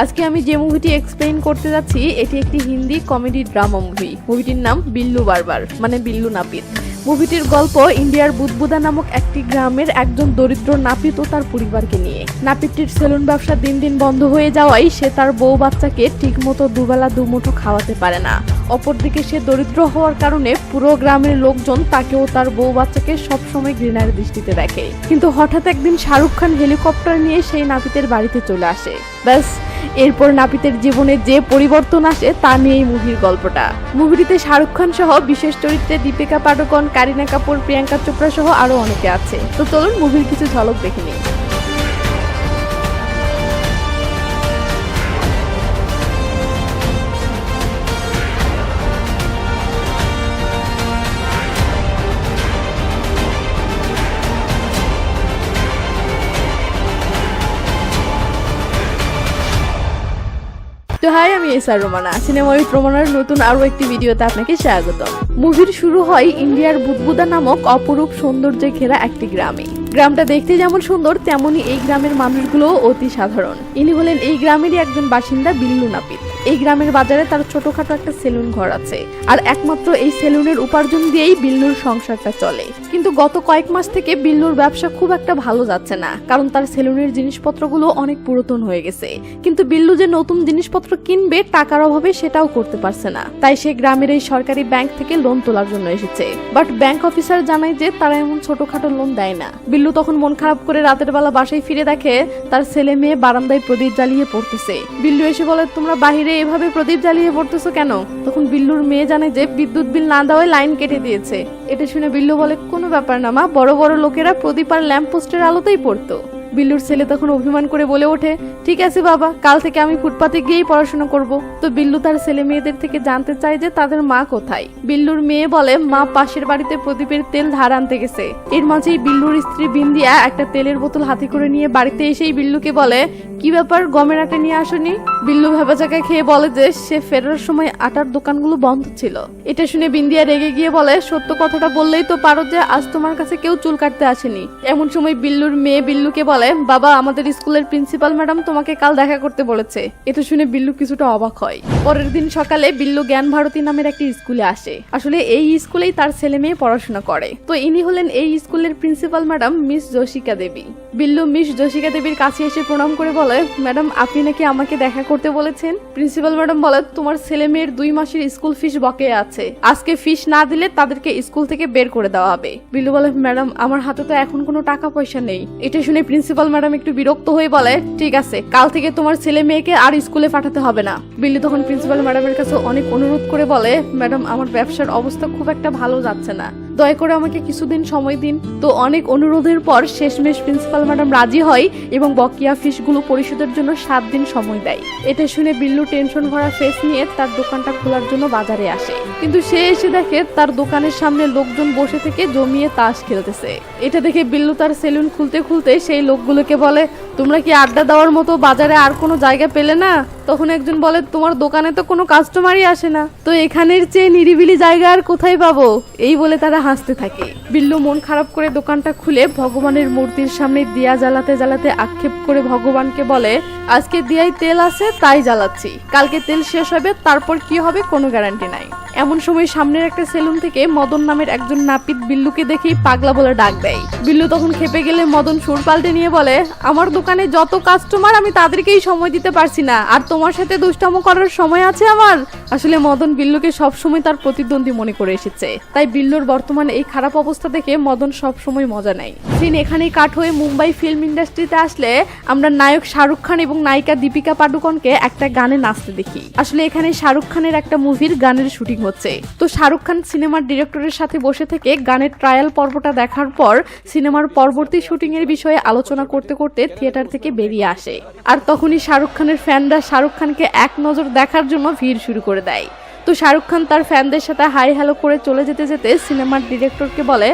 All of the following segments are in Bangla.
আজকে আমি যে মুভিটি এক্সপ্লেইন করতে যাচ্ছি এটি একটি হিন্দি কমেডি ড্রামা মুভি। মুভিটির নাম বিল্লু বারবার, মানে বিল্লু নাপিত। মুভিটির গল্প ইন্ডিয়ার বুদবুদা নামক একটি গ্রামের একজন দরিদ্র নাপিত ও তার পরিবারকে নিয়ে। নাপিতটির সেলুন ব্যবসা দিন দিন বন্ধ হয়ে যাওয়ায় সে তার বউ বাচ্চাকে ঠিকমতো দুবেলা দুমুঠো খাওয়াতে পারে না। অপরদিকে সে দরিদ্র হওয়ার কারণে পুরো গ্রামের লোকজন তাকে ও তার বউ বাচ্চাকে সবসময় ঘৃণার দৃষ্টিতে দেখে। কিন্তু হঠাৎ একদিন শাহরুখ খান হেলিকপ্টার নিয়ে সেই নাপিতের বাড়িতে চলে আসে। ব্যাস, এরপর নাপিতের জীবনে যে পরিবর্তন আসে তা নিয়েই মুভির গল্পটা। মুভিটিতে শাহরুখ খান সহ বিশেষ চরিত্রে দীপিকা পাডুকোন, কারিনা কাপুর, প্রিয়াঙ্কা চোপড়া সহ আরো অনেকে আছে। তো চলুন মুভির কিছু ঝলক দেখে নিই। তো হাই, আমি এসআর রোমানা। সিনেমা উইথ রোমানার নতুন আরো একটি ভিডিওতে আপনাকে স্বাগত। মুভির শুরু হয় ইন্ডিয়ার বুদবুদা নামক অপরূপ সৌন্দর্যে ঘেরা একটি গ্রামে। গ্রামটা দেখতে যেমন সুন্দর তেমনি এই গ্রামের মানুষগুলো অতি সাধারণ। ইনি হলেন এই গ্রামেরই একজন বাসিন্দা বিল্লু নাপিত। এই গ্রামের বাজারে তার ছোটখাটো একটা সেলুন ঘর আছে, আর একমাত্র এই সেলুনের উপার্জন দিয়েই বিল্লুর সংসারটা চলে। কিন্তু গত কয়েক মাস থেকে বিল্লুর ব্যবসা খুব একটা ভালো যাচ্ছে না, কারণ তার সেলুনের জিনিসপত্রগুলো অনেক পুরাতন হয়ে গেছে। কিন্তু বিল্লু যে নতুন জিনিসপত্র কিনবে টাকার অভাবে সেটাও করতে পারছে না। তাই সে গ্রামের এই সরকারি ব্যাংক থেকে লোন তোলার জন্য এসেছে। বাট ব্যাংক অফিসার জানায় যে তারা এমন ছোটখাটো লোন দেয় না। বিল্লু তখন মন খারাপ করে রাতের বেলা বাসায় ফিরে দেখে তার ছেলে মেয়ে বারান্দায় প্রদীপ জ্বালিয়ে পড়তেছে। বিল্লু এসে বলে, তোমরা বাহিরে এভাবে প্রদীপ জ্বালিয়ে পড়তেছো কেন? তখন বিল্লুর মেয়ে জানে যে বিদ্যুৎ বিল না দেওয়ায় লাইন কেটে দিয়েছে। এটা শুনে বিল্লু বলে, কোনো ব্যাপার না মা, বড় বড় লোকেরা প্রদীপ আর ল্যাম্প পোস্টের আলোতেই পড়তো। বিল্লুর ছেলে তখন অভিমান করে বলে ওঠে, ঠিক আছে বাবা, কাল থেকে আমি ফুটপাতে গিয়েই পড়াশোনা করব। তো বিল্লু তার ছেলে মেয়েদের থেকে জানতে চায় যে তাদের মা কোথায়। বিল্লুর মেয়ে বলে মা পাশের বাড়িতে প্রদীপের তেল ধার আনতে গেছে। এর মাঝেই বিল্লুর স্ত্রী বিন্দিয়া একটা তেলের বোতল হাতে করে নিয়ে বাড়িতে এসেই বিল্লুকে বলে, কি ব্যাপার, গমের আটা নিয়ে আসনি? বিল্লু ভেবাচাকা খেয়ে বলে যে সে ফেরার সময় আটার দোকানগুলো বন্ধ ছিল। এটা শুনে বিন্দিয়া রেগে গিয়ে বলে, সত্য কথাটা বললেই তো পারো যে আজ তোমার কাছে কেউ চুল কাটতে আসেনি। এমন সময় বিল্লুর মেয়ে বিল্লুকে বলে, বাবা, আমাদের স্কুলের প্রিন্সিপাল ম্যাডাম তোমাকে কাল দেখা করতে বলেছে। এটা শুনে বিল্লু কিছুটা অবাক হয়। পরের দিন সকালে বিল্লু জ্ঞান ভারতী নামের একটি স্কুলে আসে। আসলে এই স্কুলেই তার ছেলে মেয়ে পড়াশোনা করে। তো ইনি হলেন এই স্কুলের প্রিন্সিপাল ম্যাডাম মিস জশিকা দেবী। বিল্লু মিস জশিকা দেবীর কাছে এসে প্রণাম করে বলে, ম্যাডাম, আপনি নাকি আমাকে দেখা করতে বলেছেন? প্রিন্সিপাল ম্যাডাম বলে, তোমার ছেলে মেয়ের 2 মাসের স্কুল ফিস বকেয়া আছে। আজকে ফিস না দিলে তাদেরকে স্কুল থেকে বের করে দেওয়া হবে। বিল্লু বলে, ম্যাডাম, আমার হাতে তো এখন কোনো টাকা পয়সা নেই। এটা শুনে প্রিন্সিপাল ম্যাডাম একটু বিরক্ত হয়ে বলে, ঠিক আছে, কাল থেকে তোমার ছেলে মেয়েকে আর স্কুলে পাঠাতে হবে না। বিল্লু তখন প্রিন্সিপাল ম্যাডামের কাছে অনেক অনুরোধ করে বলে, ম্যাডাম, আমার ব্যবসার অবস্থা খুব একটা ভালো যাচ্ছে না, দয়া করে আমাকে কিছুদিন সময় দিন। তো অনেক অনুরোধের পর শেষমেশ প্রিন্সিপাল ম্যাডাম রাজি হয় এবং বকেয়া ফিসগুলো পরিশোধের জন্য 7 দিন সময় দেয়। এটা শুনে বিল্লু টেনশন ভরা ফেস নিয়ে তার দোকানটা খোলার জন্য বাজারে আসে। কিন্তু সে এসে দেখে তার দোকানের সামনে লোকজন বসে থেকে জমিয়ে তাস খেলতেছে। এটা দেখে বিল্লু তার সেলুন খুলতে খুলতে সেই লোকগুলোকে বলে, তোমরা কি আড্ডা দেওয়ার মতো বাজারে আর কোনো জায়গা পেলে না? তখন একজন বলে, তোমার দোকানে তো কোনো কাস্টমারই আসে না, তো এখানের চেয়ে নিরিবিলি জায়গা আর কোথায় পাবো? এই বলে তারা হাসতে থাকে। বিল্লু মন খারাপ করে দোকানটা খুলে ভগবানের মূর্তির সামনে দিয়া জ্বালাতে জ্বালাতে আক্ষেপ করে ভগবানকে বলে, আজকে দিয়ায় তেল আছে তাই জ্বালাচ্ছি, কালকে তেল শেষ হবে, তারপর কি হবে কোনো গ্যারান্টি নাই। এমন সময় সামনের একটা সেলুন থেকে মদন নামের একজন নাপিত বিল্লুকে দেখেই পাগলা বলে ডাক দেয়। বিল্লু তখন খেপে গেলে মদন সুর পাল্টে নিয়ে বলে, আমার দোকানে যত কাস্টমার আমি তাদেরকেই সময় দিতে পারছি না, আর তোমার সাথে দুষ্টামো করার সময় আছে আমার? আসলে মদন বিল্লুকে সবসময় তার প্রতিদ্বন্দ্বী মনে করে এসেছে। তাই বিল্লুর বর্তমানে এই খারাপ অবস্থা দেখে মদন সবসময় মজা নেয়। সিন এখানেই কাট হয়ে মুম্বাই ফিল্ম ইন্ডাস্ট্রিতে আসলে আমরা নায়ক শাহরুখ খান এবং নায়িকা দীপিকা পাডুকোনকে একটা গানে নাচতে দেখি। আসলে এখানে শাহরুখ খানের একটা মুভির গানের শুটিং হচ্ছে। তো শাহরুখ খান সিনেমার ডিরেক্টরের সাথে বসে থেকে গানের ট্রায়াল পর্বটা দেখার পর সিনেমার পরবর্তী শুটিং এর বিষয়ে আলোচনা করতে করতে থিয়েটার থেকে বেরিয়ে আসে। আর তখনই শাহরুখ খানের ফ্যানরা শাহরুখ খানকে এক নজর দেখার জন্য ভিড় শুরু করে দেয়। তো শাহরুখ খান তার ফ্যানদের সাথে হাই হ্যালো করে চলে যেতে যেতে সিনেমার ডিরেক্টরকে বলে,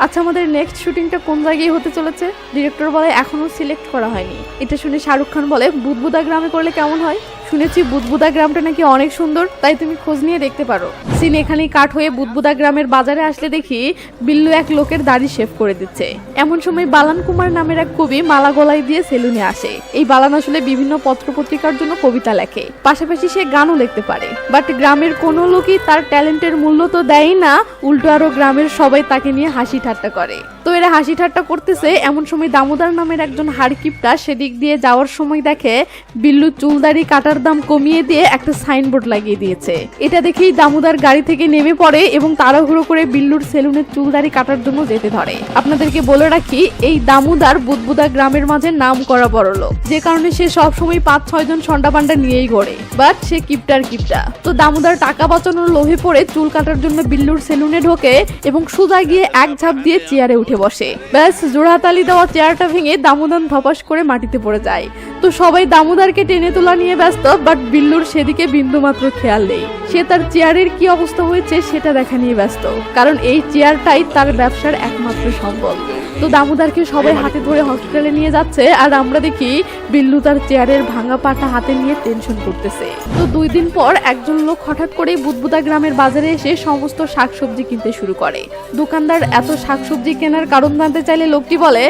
আচ্ছা, আমাদের নেক্সট শুটিংটা কোন জায়গায় হতে চলেছে? ডিরেক্টর বলে, এখনো সিলেক্ট করা হয়নি। এটা শুনে শাহরুখ খান বলে, বুদবুদা গ্রামে করলে কেমন হয়? শুনেছি বুদবুদা গ্রামটা নাকি অনেক সুন্দর, তাই তুমি খোঁজ নিয়ে দেখতে পারো। সিন এখানেই কাট হয়ে বুদবুদা গ্রামের বাজারে আসলে দেখি বিল্লু এক লোকের দাড়ি শেভ করে দিচ্ছে। এমন সময় বালান কুমার নামের এক কবি মালা গলায় দিয়ে সেলুনে আসে। এই বালান আসলে বিভিন্ন পত্রপত্রিকার জন্য কবিতা লেখে, পাশাপাশি সে গানও লিখতে পারে। বাট গ্রামের কোনো লোকই তার ট্যালেন্টের মূল্য তো দেয় না, উল্টো আরো গ্রামের সবাই তাকে নিয়ে হাসি ঠাট্টা করে। তো এরা হাসি ঠাট্টা করতেছে, এমন সময় দামোদর নামের একজন হাড়কিপটা সেদিক দিয়ে যাওয়ার সময় দেখে বিল্লু চুলদাড়ি কাটার দাম কমিয়ে দিয়ে একটা সাইনবোর্ড লাগিয়ে দিয়েছে। এটা দেখেই দামোদর গাড়ি থেকে নেমে পড়ে এবং তাড়াহুড়ো করে বিল্লুর সেলুনের চুলদাড়ি কাটার জন্য যেতে ধরে। আপনাদেরকে বলে রাখি, এই দামোদর বুদবুদা গ্রামের মাঝে নাম করা বড় লোক, যে কারণে সে সবসময় 5-6 জন সন্ডা পান্ডা নিয়েই ঘোরে। বাট সে কিপটার কিপটা। তো দামোদর টাকা বাঁচানোর লোভে পড়ে চুল কাটার জন্য বিল্লুর সেলুনে ঢোকে এবং সোজা গিয়ে এক ঝাঁপ দিয়ে চেয়ারে উঠে বসে। ব্যাস, জোড়াতালি দেওয়া চেয়ারটা ভেঙে দামোদর ধপাস করে মাটিতে পড়ে যায়। তো সবাই দামোদরকে টেনে তোলা নিয়ে ব্যস্ত, বাট বিল্লুর সেদিকে বিন্দুমাত্র খেয়াল নেই। সে তার চেয়ারের কি অবস্থা হয়েছে সেটা দেখা নিয়ে ব্যস্ত, কারণ এই চেয়ারটাই তার ব্যবসার একমাত্র সম্বল। তো দামোদরকে সবাই হাতে ধরে হসপিটালে নিয়ে যাচ্ছে, আর আমরা দেখি বিল্লু তার চেয়ারের ভাঙা পাটা হাতে নিয়ে টেনশন করতেছে। তো 2 দিন পর একজন লোক হঠাৎ করে বুদবুদা গ্রামের বাজারে এসে সমস্ত শাকসবজি কিনতে শুরু করে। দোকানদার এত শাকসবজি কেনার কারণ জানতে চাইলে লোকটি বলে,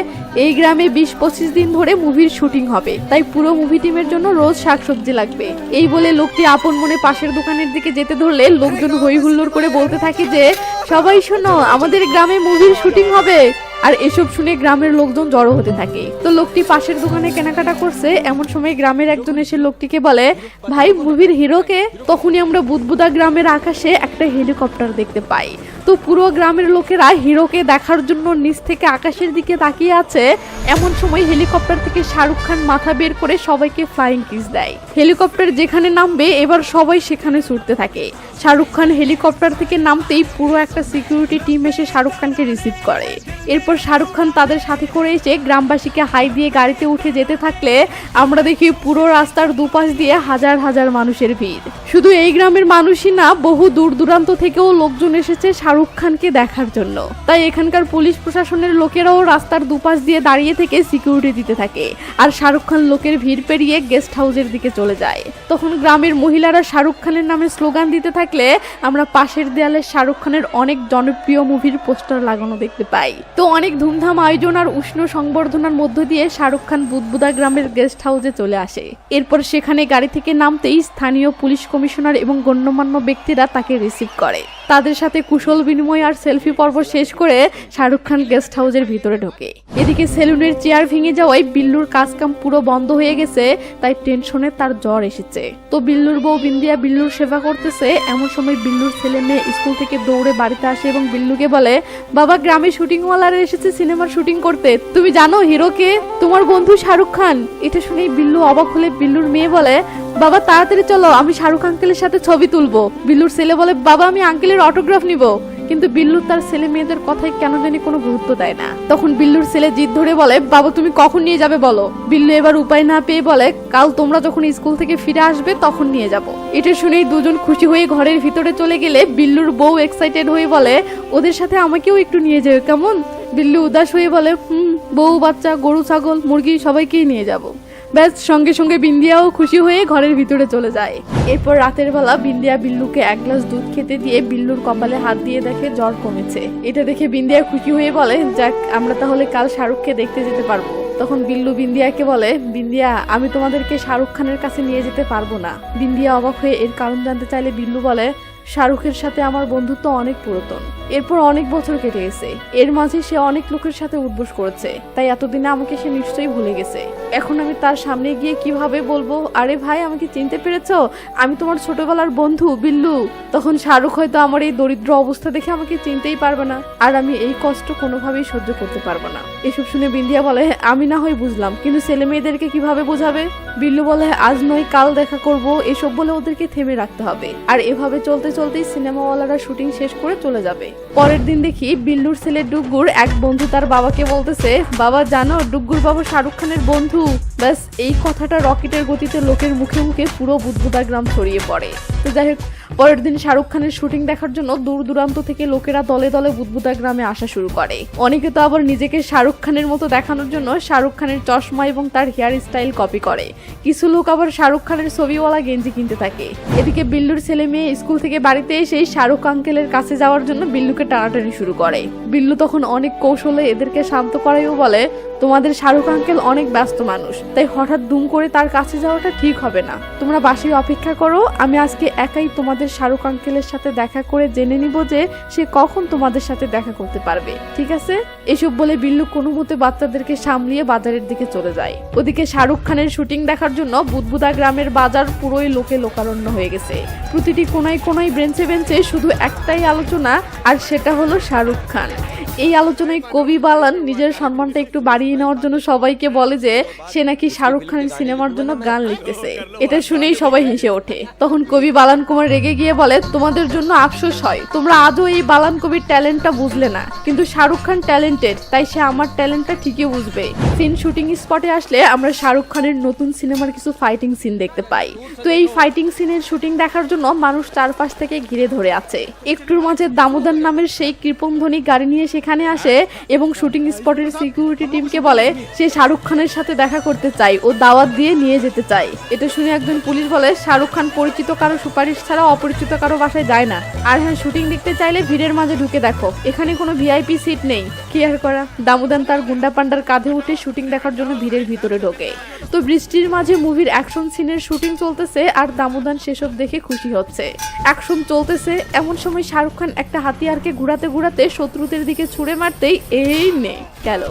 এই গ্রামে 20-25 দিন ধরে মুভির শুটিং হবে, তাই পুরো মুভি টিমের জন্য রোজ শাকসবজি লাগবে। এই বলে লোকটি আপন মনে পাশের দোকানের দিকে যেতে ধরলে লোকজন হই হুল্লোড় করে বলতে থাকে যে, সবাই শোনো, আমাদের গ্রামে মুভির শুটিং হবে। আর এসব শুনে গ্রামের লোকজন জড়ো হতে থাকে। তো লোকটি পাশের দোকানে কেনাকাটা করছে, এমন সময় গ্রামের একজন এসে লোকটিকে বলে, ভাই মুভির হিরোকে? তখনই আমরা বুদবুদা গ্রামের আকাশে একটা হেলিকপ্টার দেখতে পাই। তো পুরো গ্রামের লোকেরা হিরোকে দেখার জন্য নিচ থেকে আকাশের দিকে তাকিয়ে আছে। এমন সময় হেলিকপ্টার থেকে শাহরুখ খান মাথা বের করে সবাইকে ফ্লাইং কিস দেয়। হেলিকপ্টার যেখানে নামবে এবার সবাই সেখানে ছুটতে থাকে। শাহরুখ খান হেলিকপ্টার থেকে নামতেই পুরো একটা সিকিউরিটি টিম এসে শাহরুখ খানকে রিসিভ করে। এরপর শাহরুখ খান তাদের সাথে করে এসে গ্রামবাসীকে হাই দিয়ে গাড়িতে উঠে যেতে থাকলে আমরা দেখি পুরো রাস্তার দুপাশ দিয়ে হাজার হাজার মানুষের ভিড়। শুধু এই গ্রামের মানুষই না, বহু দূর দূরান্ত থেকেও লোকজন এসেছে শাহরুখ খানকে দেখার জন্য। তাই এখানকার পুলিশ প্রশাসনের লোকেরাও রাস্তার দুপাশ দিয়ে দাঁড়িয়ে থেকে সিকিউরিটি দিতে থাকে। আর শাহরুখ খান লোকের ভিড় পেরিয়ে গেস্ট হাউসের দিকে চলে যায়। তখন গ্রামের মহিলারা শাহরুখ খানের নামে স্লোগান দিতে থাকলে আমরা পাশের দেয়ালে শাহরুখ খানের অনেক জনপ্রিয় মুভির পোস্টার লাগানো দেখতে পাই। তো অনেক ধুমধাম আয়োজন আর উষ্ণ সংবর্ধনার মধ্য দিয়ে শাহরুখ খান বুদবুদা গ্রামের গেস্ট হাউসে চলে আসে। এরপর সেখানে গাড়ি থেকে নামতেই স্থানীয় পুলিশ কমিশনার এবং গণ্যমান্য ব্যক্তিরা তাকে রিসিভ করে। তাদের সাথে কুশল বিনিময় আর সেলফি পর্ব শেষ করে শাহরুখ খান গেস্ট হাউসের ভিতরে ঢোকে। এদিকে সেলুনের চেয়ার ভেঙে যাওয়ায় বিল্লুর কাজকাম পুরো বন্ধ হয়ে গেছে, তাই টেনশনে তার জ্বর এসেছে। তো বিল্লুর বউ বিন্দিয়া বিল্লুর সেবা করতেছে। এমন সময় বিল্লুর ছেলে মেয়ে স্কুল থেকে দৌড়ে বাড়িতে আসে এবং বিল্লুকে বলে, বাবা গ্রামে শুটিং ওয়ালারা এসেছে সিনেমার শুটিং করতে, তুমি জানো হিরোকে? তোমার বন্ধু শাহরুখ খান। এটা শুনেই বিল্লু অবাক হলে বিল্লুর মেয়ে বলে, বাবা তাড়াতাড়ি চলো, আমি শাহরুখ আঙ্কেলের সাথে ছবি তুলবো। বিল্লুর ছেলে বলে, বাবা আমি আঙ্কেলের অটোগ্রাফ নিব। কিন্তু বিল্লু তার ছেলে মেয়েদের কথায় কেন জানি কোনো গুরুত্ব দেয় না। তখন বিল্লুর ছেলে জিদ ধরে বলে, বাবা তুমি কখন নিয়ে যাবে বলো। বিল্লু এবার উপায় না পেয়ে বলে, কাল তোমরা যখন স্কুল থেকে ফিরে আসবে তখন নিয়ে যাব। এটা শুনেই দুজন খুশি হয়ে ঘরের ভিতরে চলে গেলে বিল্লুর বউ এক্সাইটেড হয়ে বলে, ওদের সাথে আমাকেও একটু নিয়ে যাবে কেমন? বিল্লু উদাস হয়ে বলে, বউ বাচ্চা গরু ছাগল মুরগি সবাইকেই নিয়ে যাব। ব্যাস, সঙ্গে সঙ্গে বিন্দিয়াও খুশি হয়ে ঘরের ভিতরে চলে যায়। এরপর রাতের বেলা বিন্দিয়া বিল্লুকে 1 গ্লাস দুধ খেতে দিয়ে বিল্লুর কপালে হাত দিয়ে দেখে জ্বর কমেছে। এটা দেখে বিন্দিয়া খুশি হয়ে বলে, যাক আমরা তাহলে কাল শাহরুখকে দেখতে যেতে পারবো। তখন বিল্লু বিন্দিয়াকে বলে, বিন্দিয়া আমি তোমাদেরকে শাহরুখ খানের কাছে নিয়ে যেতে পারবো না। বিন্দিয়া অবাক হয়ে এর কারণ জানতে চাইলে বিল্লু বলে, শাহরুখের সাথে আমার বন্ধুত্ব অনেক পুরাতন, এরপর অনেক বছর কেটে গেছে। এর মাঝে সে অনেক লোকের সাথে উঠবোস করেছে, তাই এতদিনে আমাকে সে নিশ্চয়ই ভুলে গেছে। এখন আমি তার সামনে গিয়ে কিভাবে বলবো, আরে ভাই আমাকে চিনতে পেরেছো, আমি তোমার ছোটবেলার বন্ধু বিল্লু। তখন শাহরুখ হয়তো আমার এই দরিদ্র অবস্থা দেখে আমাকে চিনতেই পারবে না, আর আমি এই কষ্ট কোনোভাবেই সহ্য করতে পারবো না। এসব শুনে বিন্দিয়া বলে, আমি না হয় বুঝলাম, কিন্তু ছেলে মেয়েদেরকে কিভাবে বোঝাবে? বিল্লু বলে, আজ নয় কাল দেখা করব, এসব বলে ওদেরকে থেমে রাখতে হবে। আর এভাবে চলতে চলতেই সিনেমাওয়ালারা শুটিং শেষ করে চলে যাবে। পরের দিন দেখি বিল্লুর ছেলে ডুগ্গুর এক বন্ধু তার বাবাকে বলতেছে, বাবা জানো ডুগ্গুর বাবা শাহরুখ খানের বন্ধু। ব্যাস, এই কথাটা রকেটের গতিতে লোকের মুখে মুখে পুরো বুদবুদা গ্রাম ছড়িয়ে পড়ে। তো যাই হোক, পরের দিন শাহরুখ খানের শুটিং দেখার জন্য দূর দূরান্ত থেকে লোকেরা দলে দলে বুদবুদা গ্রামে আসা শুরু করে। অনেকে তো আবার নিজেকে শাহরুখ খানের মতো দেখানোর জন্য শাহরুখ খানের চশমা এবং তার হেয়ার স্টাইল কপি করে। কিছু লোক আবার শাহরুখ খানের ছবিওয়ালা গেঞ্জি কিনতে থাকে। এদিকে বিল্লুর ছেলে মেয়ে স্কুল থেকে বাড়িতে এসে শাহরুখ আঙ্কেলের কাছে যাওয়ার জন্য বিল্লুকে টানাটানি শুরু করে। বিল্লু তখন অনেক কৌশলে এদেরকে শান্ত করাইও বলে, তোমাদের শাহরুখ আঙ্কেল অনেক ব্যস্ত মানুষ, তাই হঠাৎ দুম করে তার কাছে যাওয়াটা ঠিক হবে না। তোমরা বাসায় অপেক্ষা করো, আমি আজকে একাই তোমাদের শাহরুখ আঙ্কেলের সাথে দেখা করে জেনে নিব যে সে কখন তোমাদের সাথে দেখা করতে পারবে, ঠিক আছে? এসব বলে বিল্লু কোনো মতে বাচ্চাদেরকে সামলিয়ে বাজারের দিকে চলে যায়। ওদিকে শাহরুখ খানের শুটিং দেখার জন্য বুদবুদা গ্রামের বাজার পুরোই লোকে লোকারণ্য হয়ে গেছে। প্রতিটি কোনায় কোনায় বেঞ্চে বেঞ্চে শুধু একটাই আলোচনা, আর সেটা হলো শাহরুখ খান। এই আলোচনায় কবি বালান নিজের সম্মানটা একটু বাড়িয়ে নেওয়ার জন্য সবাইকে বলে যে সে নাকি শাহরুখ খানের সিনেমার জন্য গান লিখতেছে। এটা শুনেই সবাই হেসে ওঠে। তখন কবি বালান কুমার রেগে গিয়ে বলে, তোমাদের জন্য আফসোস হয়, তোমরা আজও এই বালান কবির ট্যালেন্টটা বুঝলে না, কিন্তু শাহরুখ খান ট্যালেন্টেড, তাই সে আমার ট্যালেন্টটা ঠিকই বুঝবে। সিন শুটিং স্পটে আসলে আমরা শাহরুখ খানের নতুন সিনেমার কিছু ফাইটিং সিন দেখতে পাই। তো এই ফাইটিং সিনের শুটিং দেখার জন্য মানুষ চারপাশ থেকে ঘিরে ধরে আছে। একটুর মাঝে দামোদর নামের সেই কৃপণধ্বনি গাড়ি নিয়ে সেখানে আসে এবং শুটিং স্পটের সিকিউরিটি টিমকে বলে সে শাহরুখ খানের সাথে দেখা করতে চায় ও দাওয়াত দিয়ে নিয়ে যেতে চায়। এটা শুনে একজন পুলিশ বলে, শাহরুখ খান পরিচিত কারো সুপারিশ ছাড়া অপরিচিত কারো বাসায় যায় না। আর হ্যাঁ, শুটিং দেখতে চাইলে ভিড়ের মাঝে ঢুকে দেখো, এখানে কোনো ভিআইপি সিট নেই। কেয়ার করা দামোদর তার গুন্ডা পান্ডার কাঁধে উঠে শুটিং দেখার জন্য ভিড়ের ভিতরে ঢোকে। তো বৃষ্টির মাঝে মুভির অ্যাকশন সিনের শুটিং চলতেছে আর দামোদর সেসব দেখে খুশি হচ্ছে। অ্যাকশন চলতেছে, এমন সময় শাহরুখ খান একটা হাতিয়ারকে ঘুরাতে ঘুরাতে শত্রুদের দিকে ছুড়ে মারতেই এই নে গেল।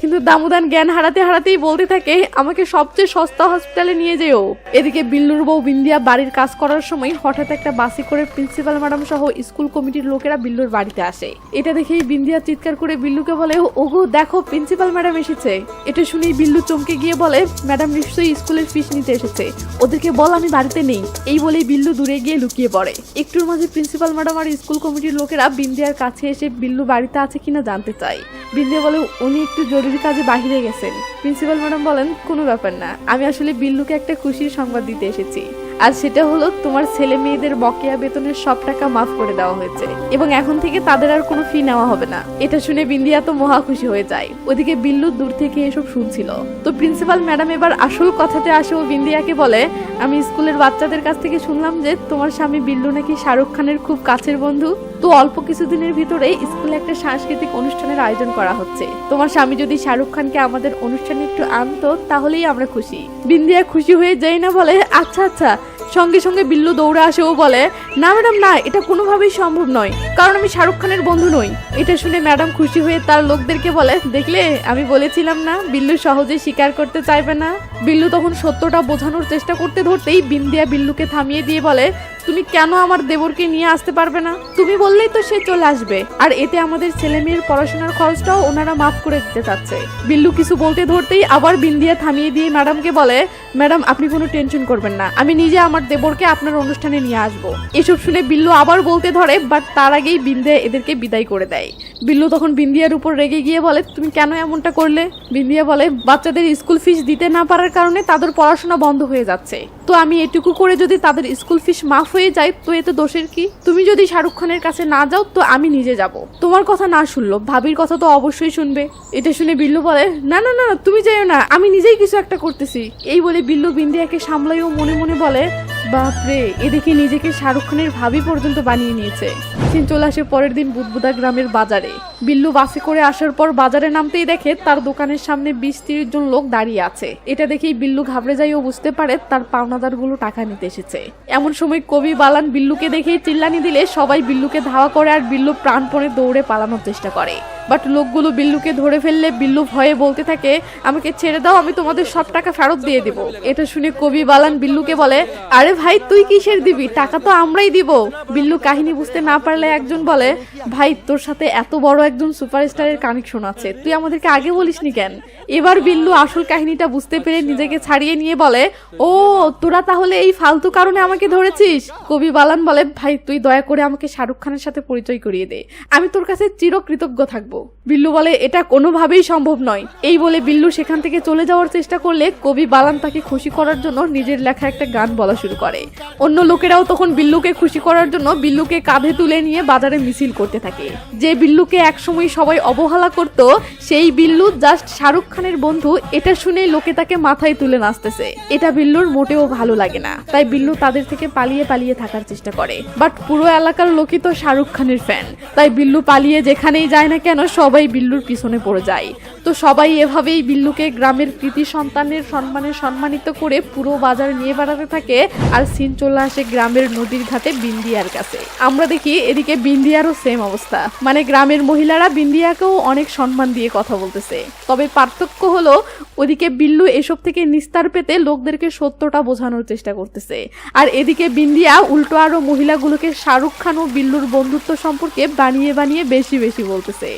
কিন্তু দামোদর জ্ঞান হারাতে হারাতেই বলতে থাকে, আমাকে সবচেয়ে সস্তা হসপিটালে নিয়ে যেও। এদিকে বিল্লুর বউ বিন্দিয়া বাড়ির কাজ করার সময় হঠাৎ একটা বাসে করে প্রিন্সিপাল ম্যাডাম সহ স্কুল কমিটির লোকেরা বিল্লুর বাড়িতে আসে। এটা দেখেই বিন্দিয়া চিৎকার করে বিল্লুকে বলে, ওগো দেখো, প্রিন্সিপাল ম্যাডাম এসেছে। এটা শুনেই বিল্লু চমকে গিয়ে বলে, ম্যাডাম নিশ্চয়ই স্কুলের ফিস নিতে এসেছে, ওদেরকে বল আমি বাড়িতে নেই। এই বলেই বিল্লু দূরে গিয়ে লুকিয়ে পড়ে। একটুর মাঝে প্রিন্সিপাল ম্যাডাম আর স্কুল কমিটির লোকেরা বিন্দিয়ার কাছে এসে বিল্লু বাড়িতে আছে কিনা জানতে চায়। বিন্দিয়া বলে, উনি একটু জরুরি কাজে বাহিরে গেছেন। প্রিন্সিপাল ম্যাডাম বলেন, কোনো ব্যাপার না, আমি আসলে বিল্লুকে একটা খুশির সংবাদ দিতে এসেছি। আর সেটা হলো, তোমার ছেলে মেয়েদের বকেয়া বেতনের সব টাকা মাফ করে দেওয়া হয়েছে এবং এখন থেকে তাদের আর কোনো ফি নেওয়া হবে না। এটা শুনে বিন্দিয়া তো মহা খুশি হয়ে যায়। ওদিকে বিল্লু দূর থেকে এসব শুনছিল। তো প্রিন্সিপাল ম্যাডাম এবার আসল কথাতে আসে ও বিন্দিয়াকে বলে, আমি স্কুলের বাচ্চাদের কাছ থেকে শুনলাম যে তোমার স্বামী বিল্লু নাকি শাহরুখ খানের খুব কাছের বন্ধু। তো অল্প কিছুদিনের ভিতরে স্কুলে একটা সাংস্কৃতিক অনুষ্ঠানের আয়োজন করা হচ্ছে। তোমার স্বামী যদি শাহরুখ খানকে আমাদের অনুষ্ঠানে একটু আনতো তাহলেই আমরা খুশি। বিন্দিয়া খুশি হয়ে যাই না বলে, আচ্ছা আচ্ছা। সঙ্গে সঙ্গে বিল্লু দৌড়ে আসে ও বলে, না ম্যাডাম না, এটা কোনোভাবেই সম্ভব নয়, কারণ আমি শাহরুখ খানের বন্ধু নই। এটা শুনে ম্যাডাম খুশি হয়ে তার লোকদেরকে বলে, দেখলে আমি বলেছিলাম না, বিল্লু সহজে স্বীকার করতে চাইবে না। বিল্লু তখন সত্যটা বোঝানোর চেষ্টা করতে ধরতেই বিন্দিয়া বিল্লুকে থামিয়ে দিয়ে বলে, তুমি কেন আমার দেবরকে নিয়ে আসতে পারবে না? তুমি বললেই তো সে চলে আসবে, আর এতে আমাদের ছেলে মেয়ের পড়াশোনার খরচটাও ওনারা মাফ করে দিতে চাচ্ছে। বিল্লু কিছু বলতে ধরতেই আবার বিন্দিয়া থামিয়ে দিয়ে ম্যাডামকে বলে, ম্যাডাম আপনি কোনো টেনশন করবেন না, আমি নিজে আমার দেবরকে আপনার অনুষ্ঠানে নিয়ে আসবো। এসব শুনে বিল্লু আবার বলতে ধরে, বাট তার আগেই বিন্দিয়া এদেরকে বিদায় করে দেয়। বিল্লু তখন বিন্দিয়ার উপর রেগে গিয়ে বলে, তুমি কেন এমনটা করলে? বিন্দিয়া বলে, বাচ্চাদের স্কুল ফিস দিতে না পারার কারণে তাদের পড়াশোনা বন্ধ হয়ে যাচ্ছে, তো আমি এটুকু করে যদি তাদের স্কুল ফিস মাফ হয়ে যায় তো এতে দোষের কি? তুমি যদি শাহরুখ খানের কাছে না যাও তো আমি নিজে যাব। তোমার কথা না শুনলো, ভাবির কথা তো অবশ্যই শুনবে। এটা শুনে বিল্লু বলে, না না না, তুমি যাইও না, আমি নিজেই কিছু একটা করতেছি। এই বলে বিল্লু বিন্দিয়াকে সামলাইও মনে মনে বলে, বাপরে, এদিকে নিজেকে শাহরুখ খানের ভাবি পর্যন্ত বানিয়ে নিয়েছে। সিন চলে আসে পরের দিন বুদবুদা গ্রামের বাজারে। বিল্লু বাসে করে আসার পর বাজারে নামতেই দেখে তার দোকানের সামনে 20-30 জন লোক দাঁড়িয়ে আছে। এটা দেখেই বিল্লু ঘাবড়ে যায় ও বুঝতে পারে তার পাওনাদারগুলো টাকা নিতে এসেছে। এমন সময় কবি বালান বিল্লুকে দেখেই চিল্লানি দিলে সবাই বিল্লুকে ধাওয়া করে আর বিল্লু প্রাণপণে দৌড়ে পালানোর চেষ্টা করে। বাট লোকগুলো বিল্লুকে ধরে ফেললে বিল্লু ভয়ে বলতে থাকে, আমাকে ছেড়ে দাও, আমি তোমাদের সব টাকা ফেরত দিয়ে দিব। এটা শুনে কবি বালান বিল্লুকে বলে, আরে ভাই তুই কিসের দিবি, টাকা তো আমরাই দিব। বিল্লু কাহিনী বুঝতে না পারলে একজন বলে, ভাই তোর সাথে এত বড় একজন সুপারস্টারের কানেকশন আছে, তুই আমাদেরকে আগে বলিসনি কেন? এবার বিল্লু আসল কাহিনীটা বুঝতে পেরে নিজেকে ছাড়িয়ে নিয়ে বলে, ও তোরা তাহলে এই ফালতু কারণে আমাকে ধরেছিস। কবি বালান বলে, ভাই তুই দয়া করে আমাকে শাহরুখ খানের সাথে পরিচয় করিয়ে দে, আমি তোর কাছে চিরকৃতজ্ঞ থাকবো। বিল্লু বলে এটা কোনোভাবেই সম্ভব নয়। এই বলে বিল্লু সেখান থেকে চলে যাওয়ার চেষ্টা করলে কবি বালান তাকে খুশি করার জন্য নিজের লেখা একটা গান বলা শুরু করে। অন্য লোকেরাও তখন বিল্লুকে খুশি করার জন্য বিল্লুকে কাঁধে তুলে নিয়ে বাজারে মিছিল করতে থাকে। যে বিল্লুকে একসময় সবাই অবহেলা করত, সেই বিল্লু জাস্ট শাহরুখ খানের বন্ধু, এটা শুনে লোকে তাকে মাথায় তুলে নাচতেছে। এটা বিল্লুর মোটেও ভালো লাগে না, তাই বিল্লু তাদের থেকে পালিয়ে পালিয়ে থাকার চেষ্টা করে। বাট পুরো এলাকার লোকই তো শাহরুখ খানের ফ্যান, তাই বিল্লু পালিয়ে যেখানেই যায় না কেন সবাই বিল্লুর পিছনে পড়ে যায়। তো সবাই এভাবেই বিল্লুকে গ্রামের কৃতি সন্তানের সম্মানে সম্মানিত করে পুরো বাজার নিয়ে বেড়াতে থাকে। আর সিন চলে আসে গ্রামের নদীর ঘাটে বিন্দিয়ার কাছে। আমরা দেখি এদিকে বিন্দিয়ারও সেম অবস্থা, মানে গ্রামের মহিলারা বিন্দিয়াকেও অনেক সম্মান দিয়ে কথা বলতেছে। তবে পার্থক্য হলো ওদিকে বিল্লু এসব থেকে নিস্তার পেতে লোকদেরকে সত্যটা বোঝানোর চেষ্টা করতেছে, আর এদিকে বিন্দিয়া উল্টো আরো মহিলাগুলোকে শাহরুখ খান ও বিল্লুর বন্ধুত্ব সম্পর্কে বানিয়ে বানিয়ে বেশি বেশি বলতেছে।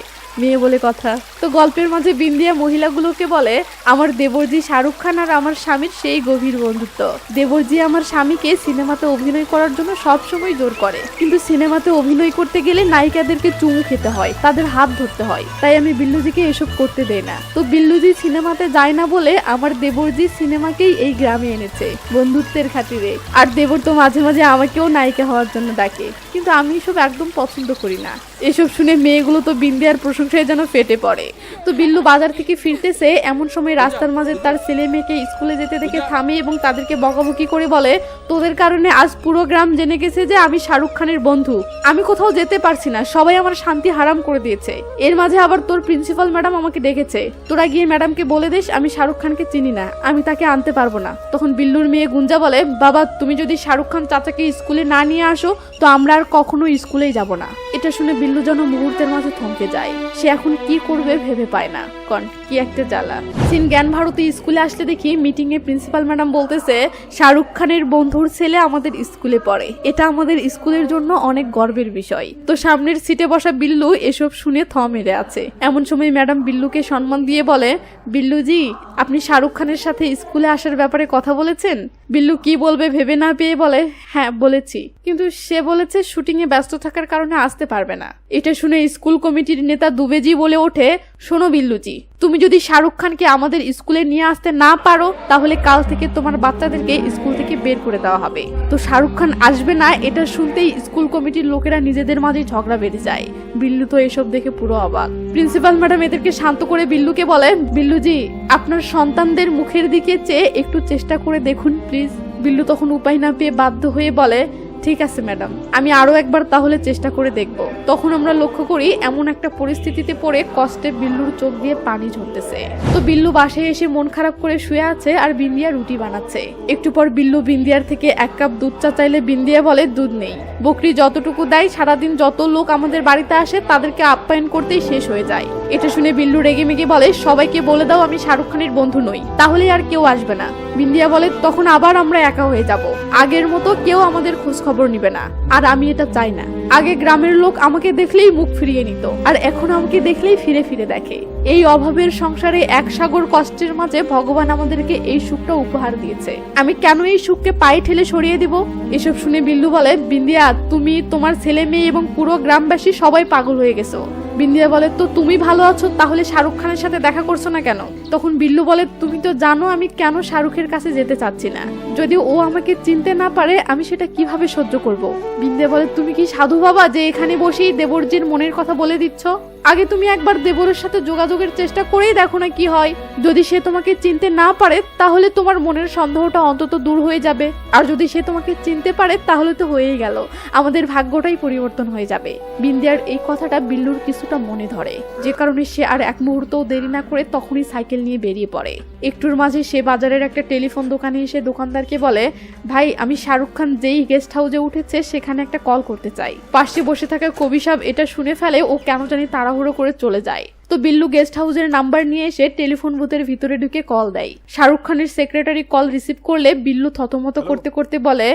মেয়ে বলে কথা। তো গল্পের মাঝে বিন্দিয়া মহিলাগুলোকে বলে, আমার দেবরজি শাহরুখ খান আর আমার স্বামীর সেই গভীর বন্ধুত্ব। দেবরজি আমার স্বামীকে সিনেমাতে অভিনয় করার জন্য সবসময় জোর করে, কিন্তু সিনেমাতে অভিনয় করতে গেলে নায়িকাদেরকে চুমু খেতে হয়, তাদের হাত ধরতে হয়, তাই আমি বিল্লুজিকে এসব করতে দেই না। তো বিল্লুজি সিনেমাতে যায় না বলে আমার দেবরজি সিনেমাকেই এই গ্রামে এনেছে বন্ধুত্বের খাতিরে। আর দেবর তো মাঝে মাঝে আমাকেও নায়িকা হওয়ার জন্য ডাকে, কিন্তু আমি এসব একদম পছন্দ করি না। এসব শুনে মেয়েগুলো তো বিন্দিয়ার প্রশংসায় যেন ফেটে পড়ে। তো বিল্লু বাজার থেকে ফিরতেছে, এমন সময় রাস্তার মাঝে তার ছেলে মেয়েকে স্কুলে যেতে দেখে থামে এবং তাদেরকে বকাবকি করে বলে, তোদের কারণে আজ পুরো গ্রাম জেনে গেছে যে আমি শাহরুখ খানের বন্ধু। আমি কোথাও যেতে পারছি না, সবাই আমার শান্তি হারাম করে দিয়েছে। এর মাঝে আবার তোর প্রিন্সিপাল ম্যাডাম আমাকে ডেকেছে, তোরা গিয়ে ম্যাডামকে বলে দিস আমি শাহরুখ খানকে চিনি না, আমি তাকে আনতে পারবো না। তখন বিল্লুর মেয়ে গুঞ্জা বলে, বাবা তুমি যদি শাহরুখ খান চাচাকে স্কুলে না নিয়ে আসো তো আমরা আর কখনো স্কুলেই যাব না। এটা শুনে বিল্লু যেন মুহূর্তের মাঝে থমকে যায়। সে এখন কি করবে ভেবে পায় না, কন কি একটা জ্বালা। সিন জ্ঞান ভারতী স্কুলে আসলে দেখি মিটিং এ প্রিন্সিপাল ম্যাডাম বলতেছে, শাহরুখ খানের বন্ধুর ছেলে আমাদের স্কুলে পড়ে, এটা আমাদের স্কুলের জন্য অনেক গর্বের বিষয়। তো সামনের সিটে বসা বিল্লু এসব শুনে থ মেরে আছে। এমন সময় ম্যাডাম বিল্লুকে সম্মান দিয়ে বলে, বিল্লুজি আপনি শাহরুখ খানের সাথে স্কুলে আসার ব্যাপারে কথা বলেছেন? বিল্লু কি বলবে ভেবে না পেয়ে বলে, হ্যাঁ বলেছি, কিন্তু সে বলেছে শুটিং এ ব্যস্ত থাকার কারণে আসতে পারবে না। এটা শুনে স্কুল কমিটির নেতা দুবেজি বলে ওঠে, শোনো বিল্লুজি, তুমি যদি শাহরুখ খানকে আমাদের স্কুলে নিয়ে আসতে না পারো তাহলে কাল থেকে তোমার বাচ্চাদেরকে স্কুল থেকে বের করে দেওয়া হবে। তো শাহরুখ খান আসবে না এটা শুনতেই স্কুল কমিটির লোকেরা নিজেদের মাঝে ঝগড়া বেঁধে যায়। বিল্লু তো এসব দেখে পুরো অবাক। প্রিন্সিপাল ম্যাডাম এদেরকে শান্ত করে বিল্লুকে বলে, বিল্লুজি আপনার সন্তানদের মুখের দিকে চেয়ে একটু চেষ্টা করে দেখুন প্লিজ। বিল্লু তখন উপায় না পেয়ে বাধ্য হয়ে বলে, ঠিক আছে ম্যাডাম, আমি আরো একবার তাহলে চেষ্টা করে দেখব। তখন আমরা লক্ষ্য করি এমন একটা পরিস্থিতিতে পড়ে কষ্টে বিল্লুর চোখ দিয়ে পানি ঝরতেছে। তো বিল্লু বাসায় এসে মন খারাপ করে শুয়ে আছে আর বিন্দিয়া রুটি বানাচ্ছে। একটু পর বিল্লু বিন্দিয়ার থেকে 1 কাপ দুধ চা চাইলে বিন্দিয়া বলে, দুধ নেই। বকরি যতটুকু দেয় সারাদিন যত লোক আমাদের বাড়িতে আসে তাদেরকে আপ্যায়ন করতেই শেষ হয়ে যায়। এটা শুনে বিল্লু রেগে মেগে বলে, সবাইকে বলে দাও আমি শাহরুখ খানের বন্ধু নই, তাহলে আর কেউ আসবে না। বিন্দিয়া বলে, তখন আবার আমরা একা হয়ে যাব, আগের মতো কেউ আমাদের খোঁজ খবর নিবে না, আর আমি এটা চাই না। আগে গ্রামের লোক আমাকে দেখলেই মুখ ফিরিয়ে নিত, আর এখন আমাকে দেখলেই ফিরে ফিরে দেখে। এই অভাবের সংসারে এক সাগর কষ্টের মাঝে ভগবান আমাদেরকে এই সুখটা উপহার দিয়েছে, আমি কেন এই সুখকে পায়ে ঠেলে সরিয়ে দিব? এসব শুনে বিল্লু বলে, বিন্দিয়া তুমি, তোমার ছেলে মেয়ে এবং পুরো গ্রামবাসী সবাই পাগল হয়ে গেছো। বিন্দিয়া বলে, তো তুমি ভালো আছো, তাহলে শাহরুখ খানের সাথে দেখা করছো না কেন? তখন বিল্লু বলে, তুমি তো জানো আমি কেন শাহরুখের কাছে যেতে চাচ্ছি না, যদি ও আমাকে চিনতে না পারে আমি সেটা কিভাবে সহ্য করব। বিন্দিয়া বলে, তুমি কি সাধু বাবা যে এখানে বসেই দেবরজির মনের কথা বলে দিচ্ছ? আগে তুমি একবার দেবরের সাথে যোগাযোগের চেষ্টা করেই দেখো না কি হয়। যদি সে তোমাকে চিনতে না পারে তাহলে তোমার মনের সন্দেহটা অন্তত দূর হয়ে যাবে, আর যদি সে তোমাকে চিনতে পারে তাহলে তো হয়েই গেল, আমাদের ভাগ্যটাই পরিবর্তন হয়ে যাবে। বিন্দিয়ার এই কথাটা বিল্লুর কিছুটা মনে ধরে, যে কারণে সে আর এক মুহূর্তও দেরি না করে তখনই সাইকেল নিয়ে বেরিয়ে পড়ে। একটুর মাঝে সে বাজারের একটা টেলিফোন দোকানে এসে দোকানদারকে বলে, ভাই আমি শাহরুখ খান যেই গেস্ট হাউসে উঠেছে সেখানে একটা কল করতে চাই। পাশে বসে থাকা কবি সাহেব এটা শুনে ফেলে, ও কেন জানি তাড়াহুড়ো করে চলে যায়। তো বিল্লু গেস্ট হাউসের নাম্বার নিয়ে এসে টেলিফোন বুথের ভিতরে ঢুকে কল দেয়। শাহরুখ খানের সেক্রেটারি কল রিসিভ করলে বিল্লু থতমত করতে করতে বলে,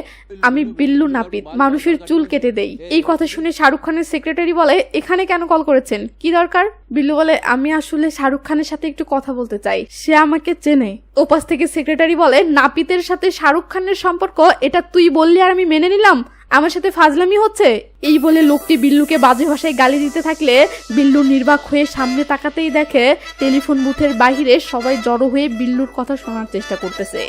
আমি বিল্লু নাপিত, মানুষের চুল কেটে দেই। এই কথা শুনে শাহরুখ খানের সেক্রেটারি বলে, এখানে কেন কল করেছেন, কি দরকার? বিল্লু বলে, আমি আসলে শাহরুখ খানের সাথে একটু কথা বলতে চাই, সে আমাকে চেনে। ওপাশ থেকে সেক্রেটারি বলে, নাপিতের সাথে শাহরুখ খানের সম্পর্ক, এটা তুই বললি আর আমি মেনে নিলাম, আমার সাথে ফাজলামি হচ্ছে। এই বলে লোকটি বিল্লুকে বাজে ভাষায় গালি দিতে থাকলে বিল্লু নির্বাক হয়ে সামনে তাকাতেই দেখে টেলিফোন বুথের বাইরে সবাই জড়ো হয়ে বিল্লুর কথা শোনার চেষ্টা করতেছে।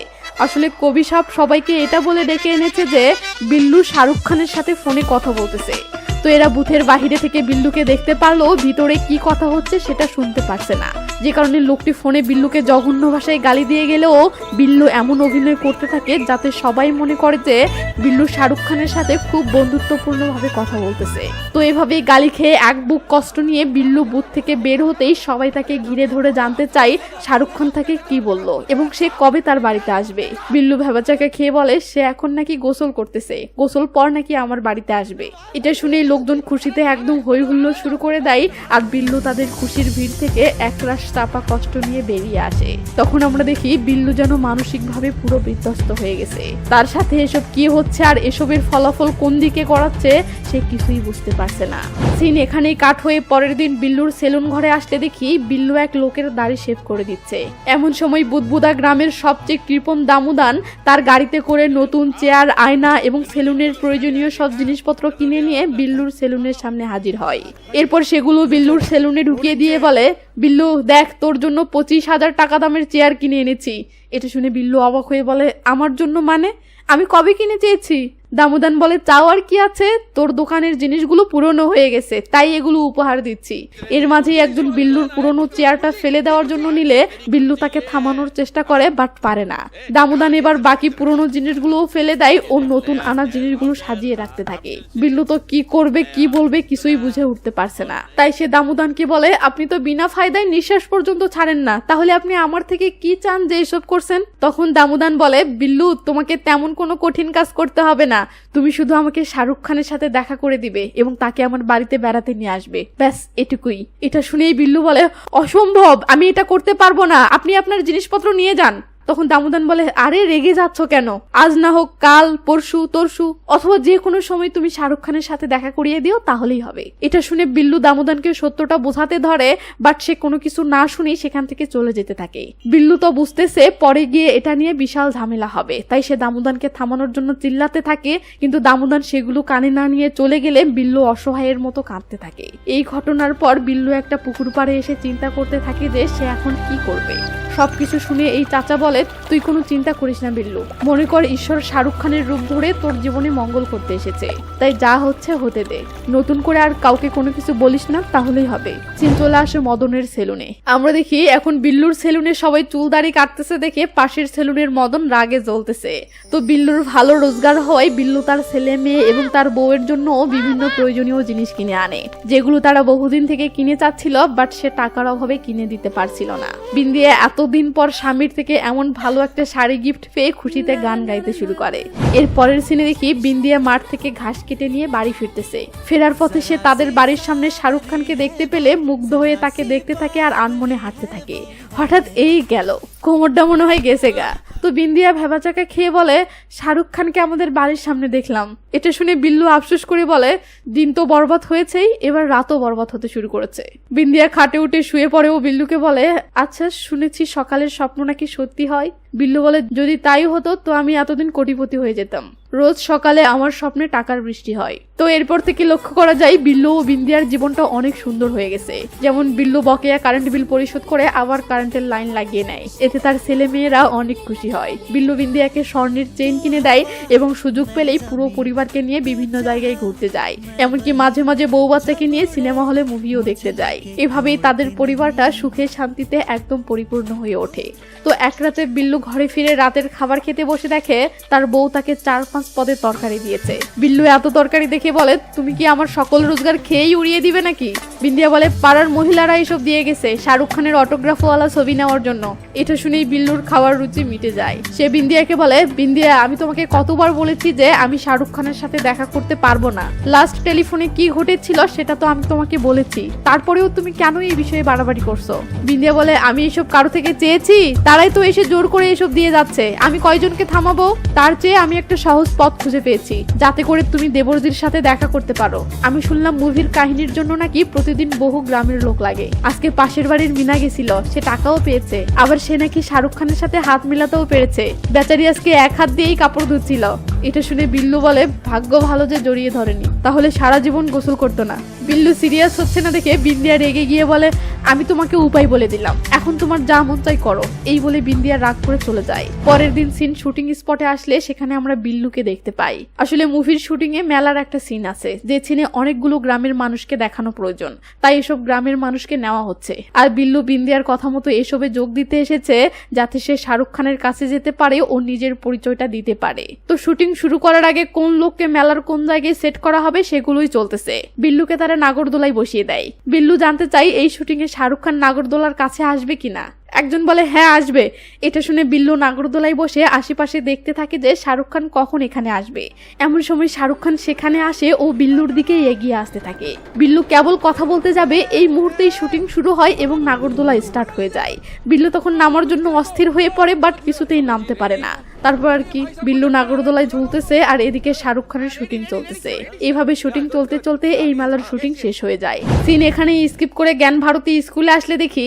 আসলে কবি সাহেব সবাইকে এটা বলে ডেকে এনেছে যে বিল্লু শাহরুখ খানের সাথে ফোনে কথা বলতেছে। তো এরা বুথের বাহিরে থেকে বিল্লুকে দেখতে পারলেও ভিতরে কি কথা হচ্ছে সেটা শুনতে পারছে না, যে কারণে লোকটি ফোনে বিল্লুকে জঘন্য ভাষায় গালি দিয়ে গেলেও বিল্লু এমন অভিনয় করতে থাকে যাতে সবাই মনে করে যে বিল্লু শাহরুখ খানের সাথে খুব বন্ধুত্বপূর্ণভাবে কথা বলতেছে। তো এভাবেই গালি খেয়ে এক বুক কষ্ট নিয়ে বিল্লু বুথ থেকে বের হতেই সবাই তাকে ঘিরে ধরে জানতে চায় শাহরুখ খান তাকে কি বলল এবং সে কবে তার বাড়িতে আসবে। বিল্লু ভেবাচাকা খেয়ে বলে সে এখন নাকি গোসল করতেছে, গোসল পর নাকি আমার বাড়িতে আসবে। এটা শুনে লোকজন খুশিতে একদম হই হুল্লোড় শুরু করে দেয় আর বিল্লু তাদের খুশির ভিড় থেকে একরাশ চাপা কষ্ট নিয়ে বেরিয়ে আসে। তখন আমরা দেখি বিল্লু যেন মানসিকভাবে পুরো বিধ্বস্ত হয়ে গেছে। তার সাথে এসব কি হচ্ছে আর এসবের ফলাফল কোন দিকে গড়াচ্ছে সে কিছুই বুঝতে পারছে না। সিন এখানেই কাট হয়ে পরের দিন বিল্লুর সেলুন ঘরে আসতে দেখি বিল্লু এক লোকের দাড়ি শেভ করে দিচ্ছে। এমন সময় বুদবুদা গ্রামের সবচেয়ে কৃপণ দামুদান তার গাড়িতে করে নতুন চেয়ার, আয়না এবং সেলুনের প্রয়োজনীয় সব জিনিসপত্র কিনে নিয়ে বিল্লুর সেলুনের সামনে হাজির হয়। এরপর সেগুলো বিল্লুর সেলুনে ঢুকিয়ে দিয়ে বলে, বিল্লু দেখ তোর জন্য 25,000 টাকা দামের চেয়ার কিনে এনেছি। এটা শুনে বিল্লু অবাক হয়ে বলে, আমার জন্য মানে? আমি কবে কিনে চেয়েছি? দামোদান বলে, চাও আর কি আছে, তোর দোকানের জিনিসগুলো পুরনো হয়ে গেছে তাই এগুলো উপহার দিচ্ছি। এর মাঝেই একজন বিল্লুর পুরনো চেয়ারটা ফেলে দেওয়ার জন্য নিলে বিল্লু তাকে থামানোর চেষ্টা করে বাট পারে না। দামোদান এবার বাকি পুরনো জিনিসগুলোও ফেলে দেয় ও নতুন আনা জিনিসগুলো সাজিয়ে রাখতে থাকে। বিল্লু তো কি করবে কি বলবে কিছুই বুঝে উঠতে পারছে না। তাই সে দামোদানকে বলে, আপনি তো বিনা ফায়দায় নিঃশ্বাস পর্যন্ত ছাড়েন না, তাহলে আপনি আমার থেকে কি চান যে এসব করছেন? তখন দামোদান বলে, বিল্লু তোমাকে তেমন কোনো কঠিন কাজ করতে হবে না, তুমি শুধু আমাকে শাহরুখ খানের সাথে দেখা করে দিবে এবং তাকে আমার বাড়িতে বেড়াতে নিয়ে আসবে, ব্যাস এটুকুই। এটা শুনেই বিল্লু বলে, অসম্ভব, আমি এটা করতে পারবো না, আপনি আপনার জিনিসপত্র নিয়ে যান। তখন দামোদান বলে, আরে রেগে যাচ্ছ কেন? আজ না হোক কাল, পরশু, তরশু অথবা যে কোনো সময় তুমি শাহরুখ খানের সাথে দেখা করিয়ে দিও তাহলেই হবে। এটা শুনে বিল্লু দামোদানকে সত্যটা বোঝাতে ধরে বাট সে কোনো কিছু না শুনেই সেখান থেকে চলে যেতে থাকে। বিল্লু তো বুঝতেছে পরে গিয়ে এটা নিয়ে বিশাল ঝামেলা হবে, তাই সে দামোদানকে থামানোর জন্য চিল্লাতে থাকে, কিন্তু দামোদান সেগুলো কানে না নিয়ে চলে গেলে বিল্লু অসহায়ের মতো কাঁদতে থাকে। এই ঘটনার পর বিল্লু একটা পুকুর পাড়ে এসে চিন্তা করতে থাকে যে সে এখন কি করবে। সবকিছু শুনে এই চাচা বলে, তুই কোনো চিন্তা করিস না বিল্লু, মনে কর ঈশ্বর শাহরুখ খানের রূপ ধরে তোর জীবনে মঙ্গল করতে এসেছে, তাই যা হচ্ছে হতে দে, নতুন করে আর কাউকে কোনো কিছু বলিস না তাহলেই হবে। চিন চলে আসে মদনের সেলুনে। আমরা দেখি এখন বিল্লুর সেলুনে সবাই চুল দাড়ি কাটতেছে দেখে পাশের সেলুনের মদন রাগে জ্বলতেছে। তো বিল্লুর ভালো রোজগার হয় বিল্লু তার ছেলে মেয়ে এবং তার বউয়ের জন্য বিভিন্ন প্রয়োজনীয় জিনিস কিনে আনে, যেগুলো তারা বহুদিন থেকে কিনে চাচ্ছিল বাট সে টাকার অভাবে কিনে দিতে পারছিল না। বিন্দিয়া এতদিন পর স্বামীর থেকে এমন ভালো একটা শাড়ি গিফট পেয়ে খুশিতে গান গাইতে শুরু করে। এর পরের সিনে দেখি বিন্দিয়া মাঠ থেকে ঘাস কেটে নিয়ে বাড়ি ফিরতেছে। ফেরার পথে সে তাদের বাড়ির সামনে শাহরুখ খানকে দেখতে পেলে মুগ্ধ হয়ে তাকে দেখতে থাকে আর আনমনে হাঁটতে থাকে। হঠাৎ এই গেল, কোমরটা মনে হয় গেছে গা। তো বিন্দিয়া ভেবাচাকা খেয়ে বলে, শাহরুখ খানকে আমাদের বাড়ির সামনে দেখলাম। এটা শুনে বিল্লু আফসোস করে বলে, দিন তো বরবাদ হয়েছেই, এবার রাতও বরবাদ হতে শুরু করেছে। বিন্দিয়া খাটে উঠে শুয়ে পড়ে ও বিল্লুকে বলে, আচ্ছা শুনেছি সকালের স্বপ্ন নাকি সত্যি হয়। বিল্লু বলে, যদি তাই হতো তো আমি এতদিন কোটিপতি হয়ে যেতাম, রোজ সকালে আমার স্বপ্নে টাকার বৃষ্টি হয়। তো এরপর থেকে লক্ষ্য করা যায় বিল্লু ও বিন্দিয়ার জীবনটা অনেক সুন্দর হয়ে গেছে। যেমন বিল্লু বকেয়া কারেন্ট বিল পরিশোধ করে আবার কারেন্টের লাইন লাগিয়ে নেয়, এতে তার ছেলে মেয়েরা অনেক খুশি হয়। বিল্লু বিন্দিয়াকে স্বর্ণের চেইন কিনে দেয় এবং সুযোগ পেলেই পুরো পরিবারকে নিয়ে বিভিন্ন জায়গায় ঘুরতে যায়, এমনকি মাঝে মাঝে বউ বাচ্চাকে নিয়ে সিনেমা হলে মুভিও দেখতে যায়। এভাবেই তাদের পরিবারটা সুখে শান্তিতে একদম পরিপূর্ণ হয়ে ওঠে। তো এক রাতে বিল্লু ঘরে ফিরে রাতের খাবার খেতে বসে দেখে তার বউ তাকে 4-5 পদের তরকারি দিয়েছে। বিল্লু এত তরকারি দেখে বলে, তুমি কি আমার সকল রোজগার খেয়েই উড়িয়ে দিবে নাকি? বিন্দিয়া বলে, পাড়ার মহিলারা এসব দিয়ে গেছে শাহরুখ খানের অটোগ্রাফওয়ালা ছবি নেওয়ার জন্য। এটা শুনেই বিল্লুর খাওয়ার রুচি মিটে যায়। সে বিন্দিয়াকে বলে, বিন্দিয়া আমি তোমাকে কতবার বলেছি যে আমি শাহরুখ খানের সাথে দেখা করতে পারবো না, লাস্ট টেলিফোনে কি ঘটেছিল সেটা তো আমি তোমাকে বলেছি, তারপরেও তুমি কেন এই বিষয়ে বাড়াবাড়ি করছো? বিন্দিয়া বলে, আমি এসব কারো থেকে চেয়েছি? তারাই তো এসে জোর করে এসব দিয়ে যাচ্ছে, আমি কয়জনকে থামাবো? তার চেয়ে আমি একটা সহজ পথ খুঁজে পেয়েছি যাতে করে তুমি দেবরজির সাথে দেখা করতে পারো। আমি শুনলাম মুভির কাহিনীর জন্য নাকি প্রতিদিন বহু গ্রামের লোক লাগে। আজকে পাশের বাড়ির মিনা গেছিল, সে টাকাও পেয়েছে, আবার সে নাকি শাহরুখ খানের সাথে হাত মিলাতেও পেরেছে। বেচারি আজকে এক হাত দিয়েই কাপড় ধুচ্ছিল। এটা শুনে বিল্লু বলে ভাগ্য ভালো যে জড়িয়ে ধরেনি, তাহলে সারা জীবন গোসল করতো না। বিল্লু সিরিয়াস হচ্ছে না দেখে বিন্দিয়া রেগে গিয়ে বলে আমি তোমাকে উপায় বলে দিলাম, এখন তোমার যা মন চাই করো। এই বলে বিন্দিয়া রাগ করে চলে যায়। পরের দিন সিন শুটিং স্পটে আসলে সেখানে আমরা বিল্লুকে দেখতে পাই। আসলে মুভির শুটিং এ মেলার একটা সিন আছে, যে সিনে অনেকগুলো গ্রামের মানুষকে দেখানো প্রয়োজন, তাই এসব গ্রামের মানুষকে নেওয়া হচ্ছে। আর বিল্লু বিন্দিয়ার কথা মতো এসবে যোগ দিতে এসেছে যাতে সে শাহরুখ খানের কাছে যেতে পারে ও নিজের পরিচয়টা দিতে পারে। তো শুটিং শুরু করার আগে কোন লোককে মেলার কোন জায়গায় সেট করা হবে সেগুলোই চলতেছে। বিল্লুকে তারা নাগরদোলায় বসিয়ে দেয়। বিল্লু জানতে চাই এই শুটিং এ শাহরুখ খান নাগরদোলার কাছে আসবে কিনা। একজন বলে হ্যাঁ আসবে। এটা শুনে বিল্লু নাগরদোলায় বসে আশেপাশে দেখতে থাকে যে শাহরুখ খান কখন এখানে আসবে। এমন সময় শাহরুখ খান সেখানে আসে ও বিল্লুর দিকে এগিয়ে আসতে থাকে। বিল্লু কেবল কথা বলতে যাবে এই মুহূর্তেই শুটিং শুরু হয় এবং নাগরদোলা স্টার্ট হয়ে যায়। বিল্লু তখন নামার জন্য অস্থির হয়ে পড়ে, বাট কিছুতেই নামতে পারে না। তারপর আর কি, বিল্লু নাগরদোলায় ঝুলতেছে আর এদিকে শাহরুখ খানের শুটিং চলতেছে। এইভাবে শুটিং চলতে চলতে এই মেলার শুটিং শেষ হয়ে যায়। সিন এখানে স্কিপ করে জ্ঞান ভারতী স্কুলে আসলে দেখি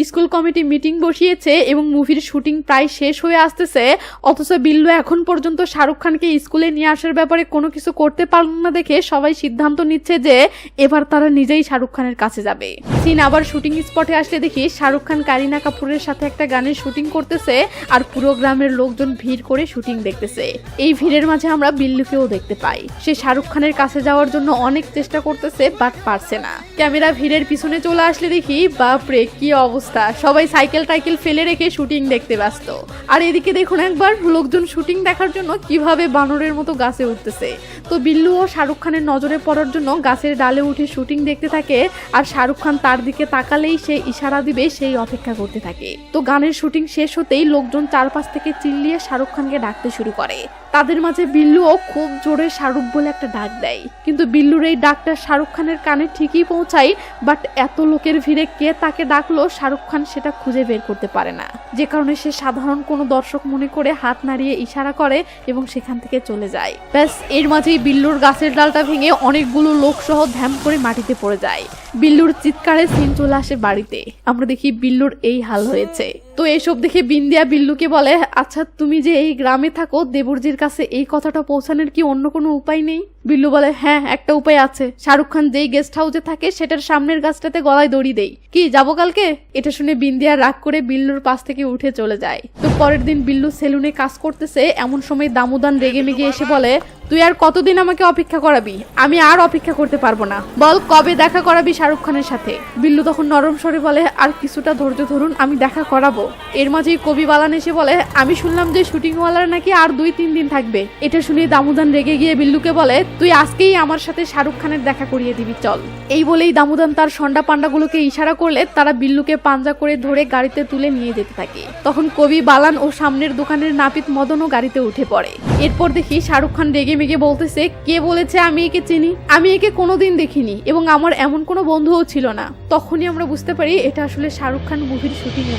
স্কুল কমিটি মিটিং বসিয়েছে এবং মুভির শুটিং প্রায় শেষ হয়ে আসতেছে, অথচ বিল্লু এখন পর্যন্ত শাহরুখ খানকে স্কুলে নিয়ে আসার ব্যাপারে কোনো কিছু করতে পারল না দেখে সবাই সিদ্ধান্ত নিচ্ছে যে এবার তারা নিজেই শাহরুখ খানের কাছে যাবে। সিন আবার শুটিং স্পটে আসলে দেখি শাহরুখ খান কারিনা কাপুরের সাথে একটা গানের শুটিং করতেছে আর পুরো গ্রামের লোকজন ভিড় করে শুটিং দেখতেছে। এই ভিড়ের মাঝে আমরা বিল্লুকেও দেখতে পাই। সে শাহরুখ খানের কাছে যাওয়ার জন্য অনেক চেষ্টা করতেছে, বাট পারছে না। ক্যামেরা ভিড়ের পিছনে চলে আসলে দেখি বাপরে কি অবস্থা, সবাই সাইকেল ফেলে রেখে শুটিং দেখতে ব্যস্ত। আর এদিকে দেখুন একবার লোকজন শুটিং দেখার জন্য কিভাবে বানরের মতো গাছে উঠতেছে। তো বিল্লু ও শাহরুখ খানের নজরে পড়ার জন্য গাছের ডালে উঠে শুটিং দেখতে থাকে আর শাহরুখ খান তার দিকে তাকালেই সে ইশারা দিবে সেই অপেক্ষা করতে থাকে। তো গানের শুটিং শেষ হতেই লোকজন চারপাশ থেকে চিল্লিয়ে শাহরুখ খানকে ডাকতে শুরু করে। তাদের মাঝে বিল্লুও খুব জোরে শাহরুখ বলে একটা ডাক দেয়, কিন্তু বিল্লুর এই ডাকটা শাহরুখ খানের কানে ঠিকই পৌঁছায়, বাট এত লোকের ভিড়ে কে তাকে ডাকলো শাহরুখ খান সেটা খুঁজে বের করতে পারে না, যে কারণে সে সাধারণ কোনো দর্শক মনে করে হাত নাড়িয়ে ইশারা করে এবং সেখান থেকে চলে যায়। ব্যাস এর মাঝেই বিল্লুর গাছের ডালটা ভেঙে অনেকগুলো লোক সহ ধ্যাম করে মাটিতে পড়ে যায়। বিল্লুর চিৎকারে সিন চলে আসে বাড়িতে। আমরা দেখি বিল্লুর এই হাল হয়েছে। তো এইসব দেখে বিন্দিয়া বিল্লুকে বলে আচ্ছা তুমি যে এই গ্রামে থাকো, দেবরজির কাছে এই কথাটা পৌঁছানোর কি অন্য কোনো উপায় নেই? বিল্লু বলে হ্যাঁ একটা উপায় আছে, শাহরুখ খান যেই গেস্ট হাউসে থাকে সেটার সামনের গাছটাতে গলায় দড়ি দেই, কি যাবো কালকে? এটা শুনে বিন্দিয়া রাগ করে বিল্লুর পাশ থেকে উঠে চলে যায়। তো পরের দিন বিল্লু সেলুনে কাজ করতেছে, এমন সময় দামোদান রেগে মেগে এসে বলে তুই আর কতদিন আমাকে অপেক্ষা করাবি? আমি আর অপেক্ষা করতে পারবো না, বল কবে দেখা করাবি শাহরুখ খানের সাথে? বিল্লু তখন নরম স্বরে বলে আর কিছুটা ধৈর্য ধরুন, আমি দেখা করাবো। এর মাঝেই কবি বালান এসে বলে আমি শুনলাম যে শুটিং ওয়ালার নাকি আর 2-3 দিন থাকবে। এটা শুনে দামোদান রেগে গিয়ে বিল্লুকে বলে তুই আজকেই আমার সাথে শাহরুখ খানের দেখা করিয়ে দিবি, চল। এই বলেই দামোদান তার সন্ডা পান্ডাগুলোকে ইশারা করলে তারা বিল্লুকে পাঞ্জা করে ধরে গাড়িতে তুলে নিয়ে যেতে থাকে। তখন কবি বালান ও সামনের দোকানের নাপিত মদনও গাড়িতে উঠে পড়ে। এরপর দেখি শাহরুখ খান রেগে মেগে বলতেছে কে বলেছে আমি একে চিনি? আমি একে কোনোদিন দেখিনি এবং আমার এমন কোনো বন্ধুও ছিল না। তখনই আমরা বুঝতে পারি এটা আসলে শাহরুখ খান মুভির শুটিং এ।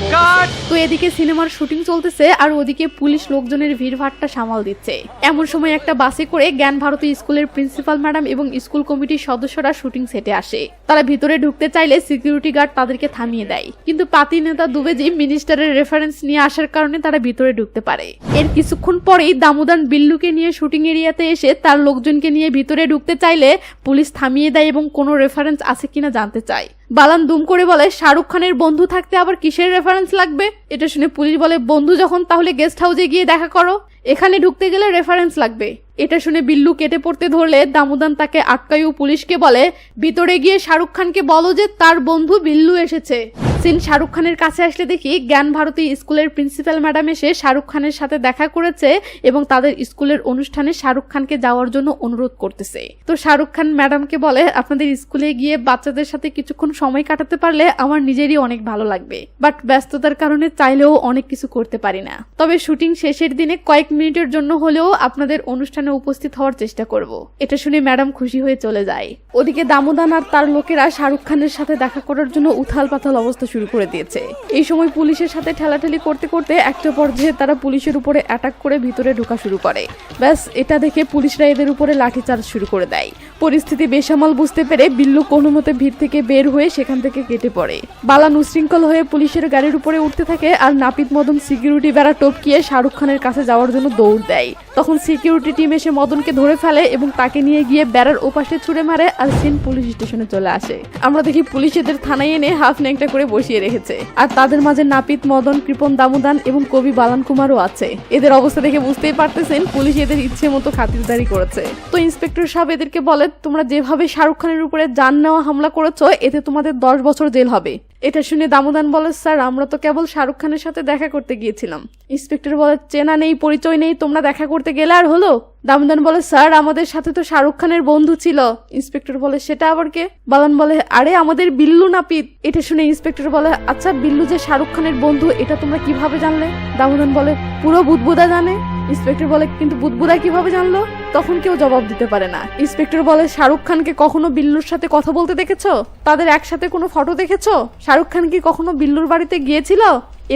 তো এদিকে সিনেমার শুটিং চলতেছে আর ওদিকে পুলিশ লোকজনের ভিড়ভাট্টা সামাল দিচ্ছে। এমন সময় একটা বাসে করে জ্ঞান ভারতী স্কুলের প্রিন্সিপাল ম্যাডাম এবং স্কুল কমিটির সদস্যরা শুটিং সেটে আসে। তারা ভিতরে ঢুকতে চাইলে সিকিউরিটি গার্ড তাদেরকে থামিয়ে দেয়, কিন্তু পাতি নেতা দুবেজি মিনিস্টারের রেফারেন্স নিয়ে আসার কারণে তারা ভিতরে ঢুকতে পারে। এর কিছুক্ষণ পরেই দামোদান বিল্লুকে নিয়ে শুটিং এরিয়াতে এসে তার লোকজনকে নিয়ে ভিতরে ঢুকতে চাইলে পুলিশ থামিয়ে দেয় এবং কোনো রেফারেন্স আছে কিনা জানতে চায়। বালান দুম করে বলে শাহরুখ খানের বন্ধু থাকতে আবার কিসের রেফারেন্স লাগবে? এটা শুনে পুলিশ বলে বন্ধু যখন তাহলে গেস্ট হাউসে গিয়ে দেখা করো, এখানে ঢুকতে গেলে রেফারেন্স লাগবে। এটা শুনে বিল্লু কেটে পড়তে ধরলে দামোদান তাকে আটকায়ু পুলিশকে বলে ভিতরে গিয়ে শাহরুখ খানকে বলো যে তার বন্ধু বিল্লু এসেছে। সিন শাহরুখ খানের কাছে আসলে দেখি জ্ঞান ভারতী স্কুলের প্রিন্সিপাল ম্যাডাম এসে শাহরুখ খানের সাথে দেখা করেছে এবং তাদের স্কুলের অনুষ্ঠানে শাহরুখ খানকে যাওয়ার জন্য অনুরোধ করতেছে। তো শাহরুখ খান ম্যাডামকে বলে আপনাদের স্কুলে গিয়ে বাচ্চাদের সাথে কিছুক্ষণ সময় কাটাতে পারলে আমার নিজেরই অনেক ভালো লাগবে, বাট ব্যস্ততার কারণে চাইলেও অনেক কিছু করতে পারি না। তবে শুটিং শেষের দিনে কয়েক মিনিটের জন্য হলেও আপনাদের অনুষ্ঠানে উপস্থিত হওয়ার চেষ্টা করব। এটা শুনে ম্যাডাম খুশি হয়ে চলে যায়। ওদিকে দামোদান আর তার লোকেরা শাহরুখ খানের সাথে দেখা করার জন্য উথাল পাথাল অবস্থা শুরু করে দিয়েছে। এই সময় পুলিশের সাথে ঠেলাঠেলি করতে করতে একটা পর্যায়ে তারা পুলিশের উপরে অ্যাটাক করে ভিতরে ঢোকা শুরু করে। ব্যাস এটা দেখে পুলিশরা এদের উপরে লাঠিচার্জ শুরু করে দেয়। পরিস্থিতি বেসামাল বুঝতে পেরে বিল্লু কোনো মতে ভিড় থেকে বের হয়ে সেখান থেকে কেটে পড়ে। বালান উশৃঙ্খল হয়ে পুলিশের গাড়ির উপরে উঠতে থাকে আর নাপিত মদন সিকিউরিটি বেড়া টপকিয়ে শাহরুখ খানের কাছে যাওয়ার জন্য দৌড় দেয়। তখন সিকিউরিটি টিম এসে মদনকে ধরে ফেলে এবং তাকে নিয়ে গিয়ে বেড়ার ওপাশে ছুড়ে মারে আর সিন পুলিশ স্টেশনে চলে আসে। আমরা দেখি পুলিশ এদের থানায় এনে হাফ ন্যাংটা করে বসিয়ে রেখেছে আর তাদের মাঝে নাপিত মদন, কৃপন দামোদান এবং কবি বালান কুমারও আছে। এদের অবস্থা দেখে বুঝতেই পারতেছেন পুলিশ এদের ইচ্ছে মতো খাতিরদারি করেছে। তো ইন্সপেক্টর সাহেব এদেরকে বলে, তোমরা যেভাবে শাহরুখ খানের উপরে জান নেওয়া হামলা করেছো এতে তোমাদের 10 বছর জেল হবে। এটা শুনে দামোদান বলে, স্যার আমরা তো কেবল শাহরুখ খানের সাথে দেখা করতে গিয়েছিলাম। ইন্সপেক্টর বলে, চেনা নেই পরিচয় নেই, তোমরা দেখা করতে গেলে আর হলো? দামোদান বলে, স্যার আমাদের সাথে তো শাহরুখ খানের বন্ধু ছিল। ইন্সপেক্টর বলে, সেটা আবার কে? বালান বলে, আরে আমাদের বিল্লু নাপিত। এটা শুনে ইন্সপেক্টর বলে, আচ্ছা বিল্লু যে শাহরুখ খানের বন্ধু এটা তোমরা কিভাবে জানলে? দামোদান বলে, পুরো বুদবুদা জানে। ইন্সপেক্টর বলে, কিন্তু বুদবুদা কিভাবে জানলো? তখন কেউ জবাব দিতে পারে না। ইন্সপেক্টর বলে, শাহরুখ খানকে কখনো বিল্লুর সাথে কথা বলতে দেখেছো? তাদের একসাথে কোনো ফটো দেখেছো? শাহরুখ খান কি কখনো বিল্লুর বাড়িতে গিয়েছিল?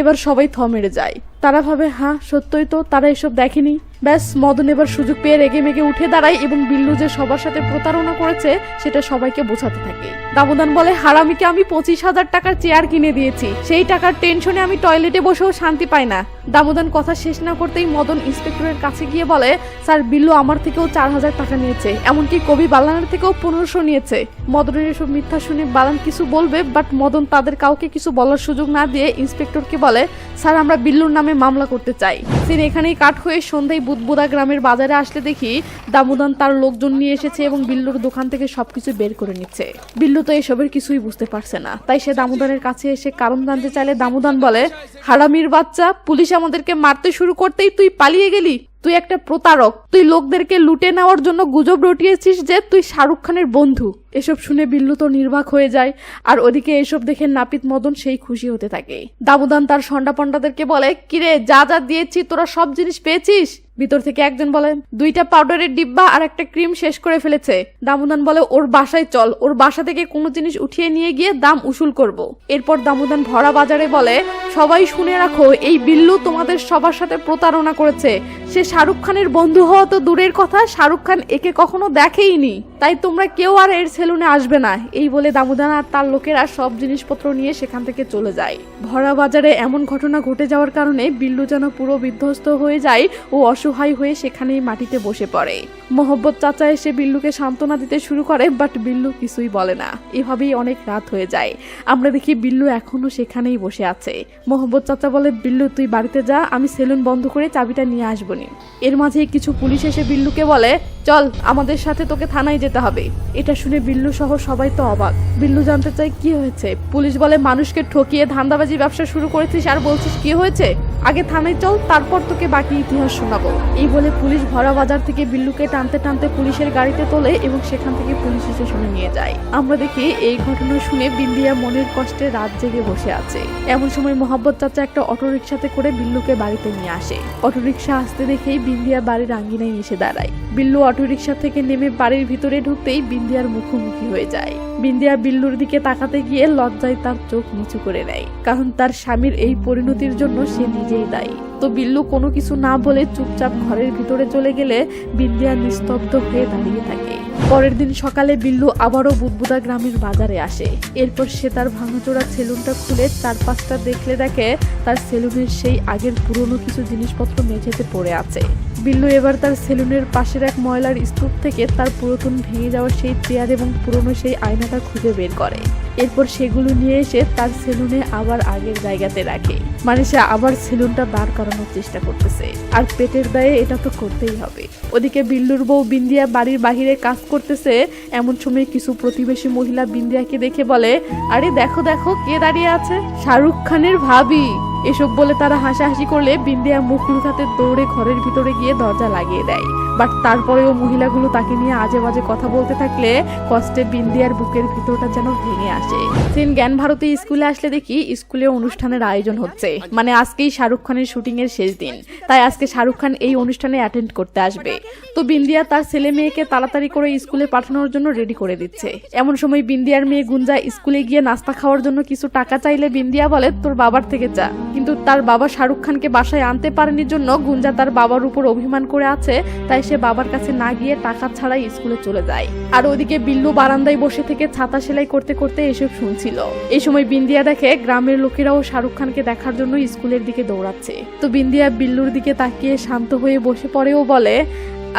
এবার সবাই থ মেরে যায়। তারা ভাবে হ্যাঁ সত্যই তো, তারা এসব দেখেনি। ব্যাস, মদন এবার সুযোগ পেয়ে রেগে মেগে উঠে দাঁড়ায় এবং বিল্লু যে সবার সাথে প্রতারণা করেছে সেটা সবাইকে বোঝাতে থাকে। দামোদান বলে, হারামিকে আমি 25,000 টাকার চেয়ার কিনে দিয়েছি, সেই টাকার টেনশনে আমি টয়লেটে বসেও শান্তি পাই না। দামোদান কথা শেষ না করতেই মদন ইন্সপেক্টরের কাছে গিয়ে বলে, স্যার বিল্লু আমার থেকেও 4,000 টাকা নিয়েছে, এমনকি কবি বালানের থেকেও 1500 নিয়েছে। মদনের এসব মিথ্যা শুনে বালান কিছু বলবে, বাট মদন তাদের কাউকে কিছু বলার সুযোগ না দিয়ে ইন্সপেক্টরকে বলে, স্যার আমরা বিল্লুর নামে মামলা করতে চাই। সিন এখানেই কাট হয়ে সন্ধ্যায় বুদবুদা গ্রামের বাজারে আসলে দেখি দামোদান তার লোকজন নিয়ে এসেছে এবং বিল্লুর দোকান থেকে সবকিছু বের করে নিচ্ছে। বিল্লু তো এসবের কিছুই বুঝতে পারছে না, তাই সে দামোদানের কাছে এসে কারণ জানতে চাইলে দামোদান বলে, হারামির বাচ্চা, পুলিশ আমাদেরকে মারতে শুরু করতেই তুই পালিয়ে গেলি। তুই একটা প্রতারক, তুই লোকদেরকে লুটে নেওয়ার জন্য গুজব রটিয়েছিস যে তুই শাহরুখ খানের বন্ধু। এসব শুনে বিল্লু তো নির্বাক হয়ে যায় আর ওদিকে এসব দেখে নাপিত মদন সেই খুশি হতে থাকে। দামোদান তার সন্ডা পন্ডাদেরকে বলে, কিরে যা যা দিয়েছি তোরা সব জিনিস পেয়েছিস? ভিতর থেকে একজন বলে, 2টা পাউডারের ডিব্বা আর একটা ক্রিম শেষ করে ফেলেছে। দামোদান বলে, ওর বাসায় চল, ওর বাসা থেকে কোনো জিনিস উঠিয়ে নিয়ে গিয়ে দাম উসুল করব। এরপর দামোদান ভরা বাজারে বলে, সবাই শুনে রাখো, এই বিল্লু তোমাদের সবার সাথে প্রতারণা করেছে। সে শাহরুখ খানের বন্ধু হওয়া তো দূরের কথা, শাহরুখ খান একে কখনো দেখেইনি, তাই তোমরা কেউ আর এর সেলুনে আসবে না। এই বলে দামোদান আর তার লোকেরা সব জিনিসপত্র নিয়ে সেখান থেকে চলে যায়। ভরা বাজারে এমন ঘটনা ঘটে যাওয়ার কারণে বিল্লু যেন পুরো বিধ্বস্ত হয়ে যায় ও অসহায় হয়ে সেখানেই মাটিতে বসে পড়ে। মোহব্বত চাচা এসে বিল্লুকে সান্ত্বনা দিতে শুরু করে, বাট বিল্লু কিছুই বলে না। এভাবেই অনেক রাত হয়ে যায়। আমরা দেখি বিল্লু এখনো সেখানেই বসে আছে। মোহব্বত চাচা বলে, বিল্লু তুই বাড়িতে যা, আমি সেলুন বন্ধ করে চাবিটা নিয়ে আসবনি। এর মাঝে কিছু পুলিশ এসে বিল্লুকে বলে, চল আমাদের সাথে তোকে থানায় যেতে হবে। এটা শুনে বিল্লু সহ সবাই তো অবাক। বিল্লু জানতে চায় কি হয়েছে। পুলিশ বলে, মানুষকে ঠকিয়ে ধান্দাবাজি ব্যবসা শুরু করেছিস আর বলছিস কি হয়েছে? আগে থানায় চল, তারপর তোকে বাকি ইতিহাস শোনাবো। এই বলে পুলিশ ভরা বাজার থেকে বিল্লুকে টানতে টানতে পুলিশের গাড়িতে তোলে এবং সেখান থেকে পুলিশ স্টেশনে নিয়ে যায়। আমরা দেখি এই ঘটনা শুনে বিন্দিয়া মনের কষ্টে রাত জেগে বসে আছে। এমন সময় মোহাব্বত চাচা একটা অটোরিকশাতে করে বিল্লুকে বাড়িতে নিয়ে আসে। অটোরিকশা আসতে দেখেই বিন্দিয়া বাড়ির আঙ্গিনায় এসে দাঁড়ায়। বিল্লু অটোরিকশা থেকে নেমে বাড়ির ভিতরে ঢুকতেই বিন্দিয়ার মুখোমুখি হয়ে যায়। বিন্দিয়া বিল্লুর দিকে তাকাতে গিয়ে লজ্জায় তার চোখ নিচু করে নেয়, কারণ তার স্বামীর এই পরিণতির জন্য সে নিজেই দায়ী। তো বিল্লু কোনো কিছু না বলে চুপচাপ ঘরের ভিতরে চলে গেলে বিন্দিয়া নিস্তব্ধ হয়ে দাঁড়িয়ে থাকে। পরের দিন সকালে বিল্লু আবারও বুদবুদা গ্রামের বাজারে আসে। এরপর সে তার ভাঙাচোরা সেলুনটা খুলে চারপাশটা দেখে তার সেলুনের সেই আগের পুরনো কিছু জিনিসপত্র মেঝেতে পড়ে আছে। বিল্লু এবার তার সেলুনের পাশের এক ময়লার স্তূপ থেকে তার পুরাতন ভেঙে যাওয়া সেই চেয়ার এবং পুরনো সেই আয়নাটা খুঁজে বের করে। এরপর সেগুলো নিয়ে এসে তার সেলুনে আবার আগের জায়গাতে রাখে। মানে সে আবার সেলুনটা দাঁড় করানোর চেষ্টা করতেছে, আর পেটের দায়ে এটা তো করতেই হবে। ওদিকে বিল্লুর বউ বিন্দিয়া বাড়ির বাহিরে কাজ করতেছে। এমন সময় কিছু প্রতিবেশী মহিলা বিন্দিয়াকে দেখে বলে, আরে দেখো দেখো কে দাঁড়িয়ে আছে, শাহরুখ খানের ভাবি। এসব বলে তারা হাসাহাসি করলে বিন্দিয়া মুখ লুকাতে দৌড়ে ঘরের ভিতরে গিয়ে দরজা লাগিয়ে দেয়। বাট তারপরেও মহিলাগুলো তাকে নিয়ে আজে বাজে কথা বলতে থাকলে কষ্টে বিন্দিয়ার বুকের ভিতরটা যেন ভেঙে আসে। সিন জ্ঞান ভারতী স্কুলে আসলে দেখি স্কুলে অনুষ্ঠানের আয়োজন হচ্ছে। মানে আজকেই শাহরুখ খানের শুটিং এর শেষ দিন, তাই আজকে শাহরুখ খান এই অনুষ্ঠানে অ্যাটেন্ড করতে আসবে। তো বিন্দিয়া তার ছেলে মেয়েকে তাড়াতাড়ি করে স্কুলে পাঠানোর জন্য রেডি করে দিচ্ছে। এমন সময় বিন্দিয়ার মেয়ে গুঞ্জা স্কুলে গিয়ে নাস্তা খাওয়ার জন্য কিছু টাকা চাইলে বিন্দিয়া বলে, তোর বাবার থেকে চা। কিন্তু তার বাবা শাহরুখ খানকে বাসায় আনতে পারেনি জন্য গুঞ্জা তার বাবার উপর অভিমান করে আছে, তাই সে বাবার কাছে না গিয়ে টাকা ছাড়াই স্কুলে চলে যায়। আর ওদিকে বিল্লু বারান্দায় বসে থেকে ছাতা সেলাই করতে করতে এসব শুনছিল। এই সময় বিন্দিয়া দেখে গ্রামের লোকেরাও শাহরুখ খানকে দেখার জন্য স্কুলের দিকে দৌড়াচ্ছে। তো বিন্দিয়া বিল্লুর দিকে তাকিয়ে শান্ত হয়ে বসে পড়ে ও বলে,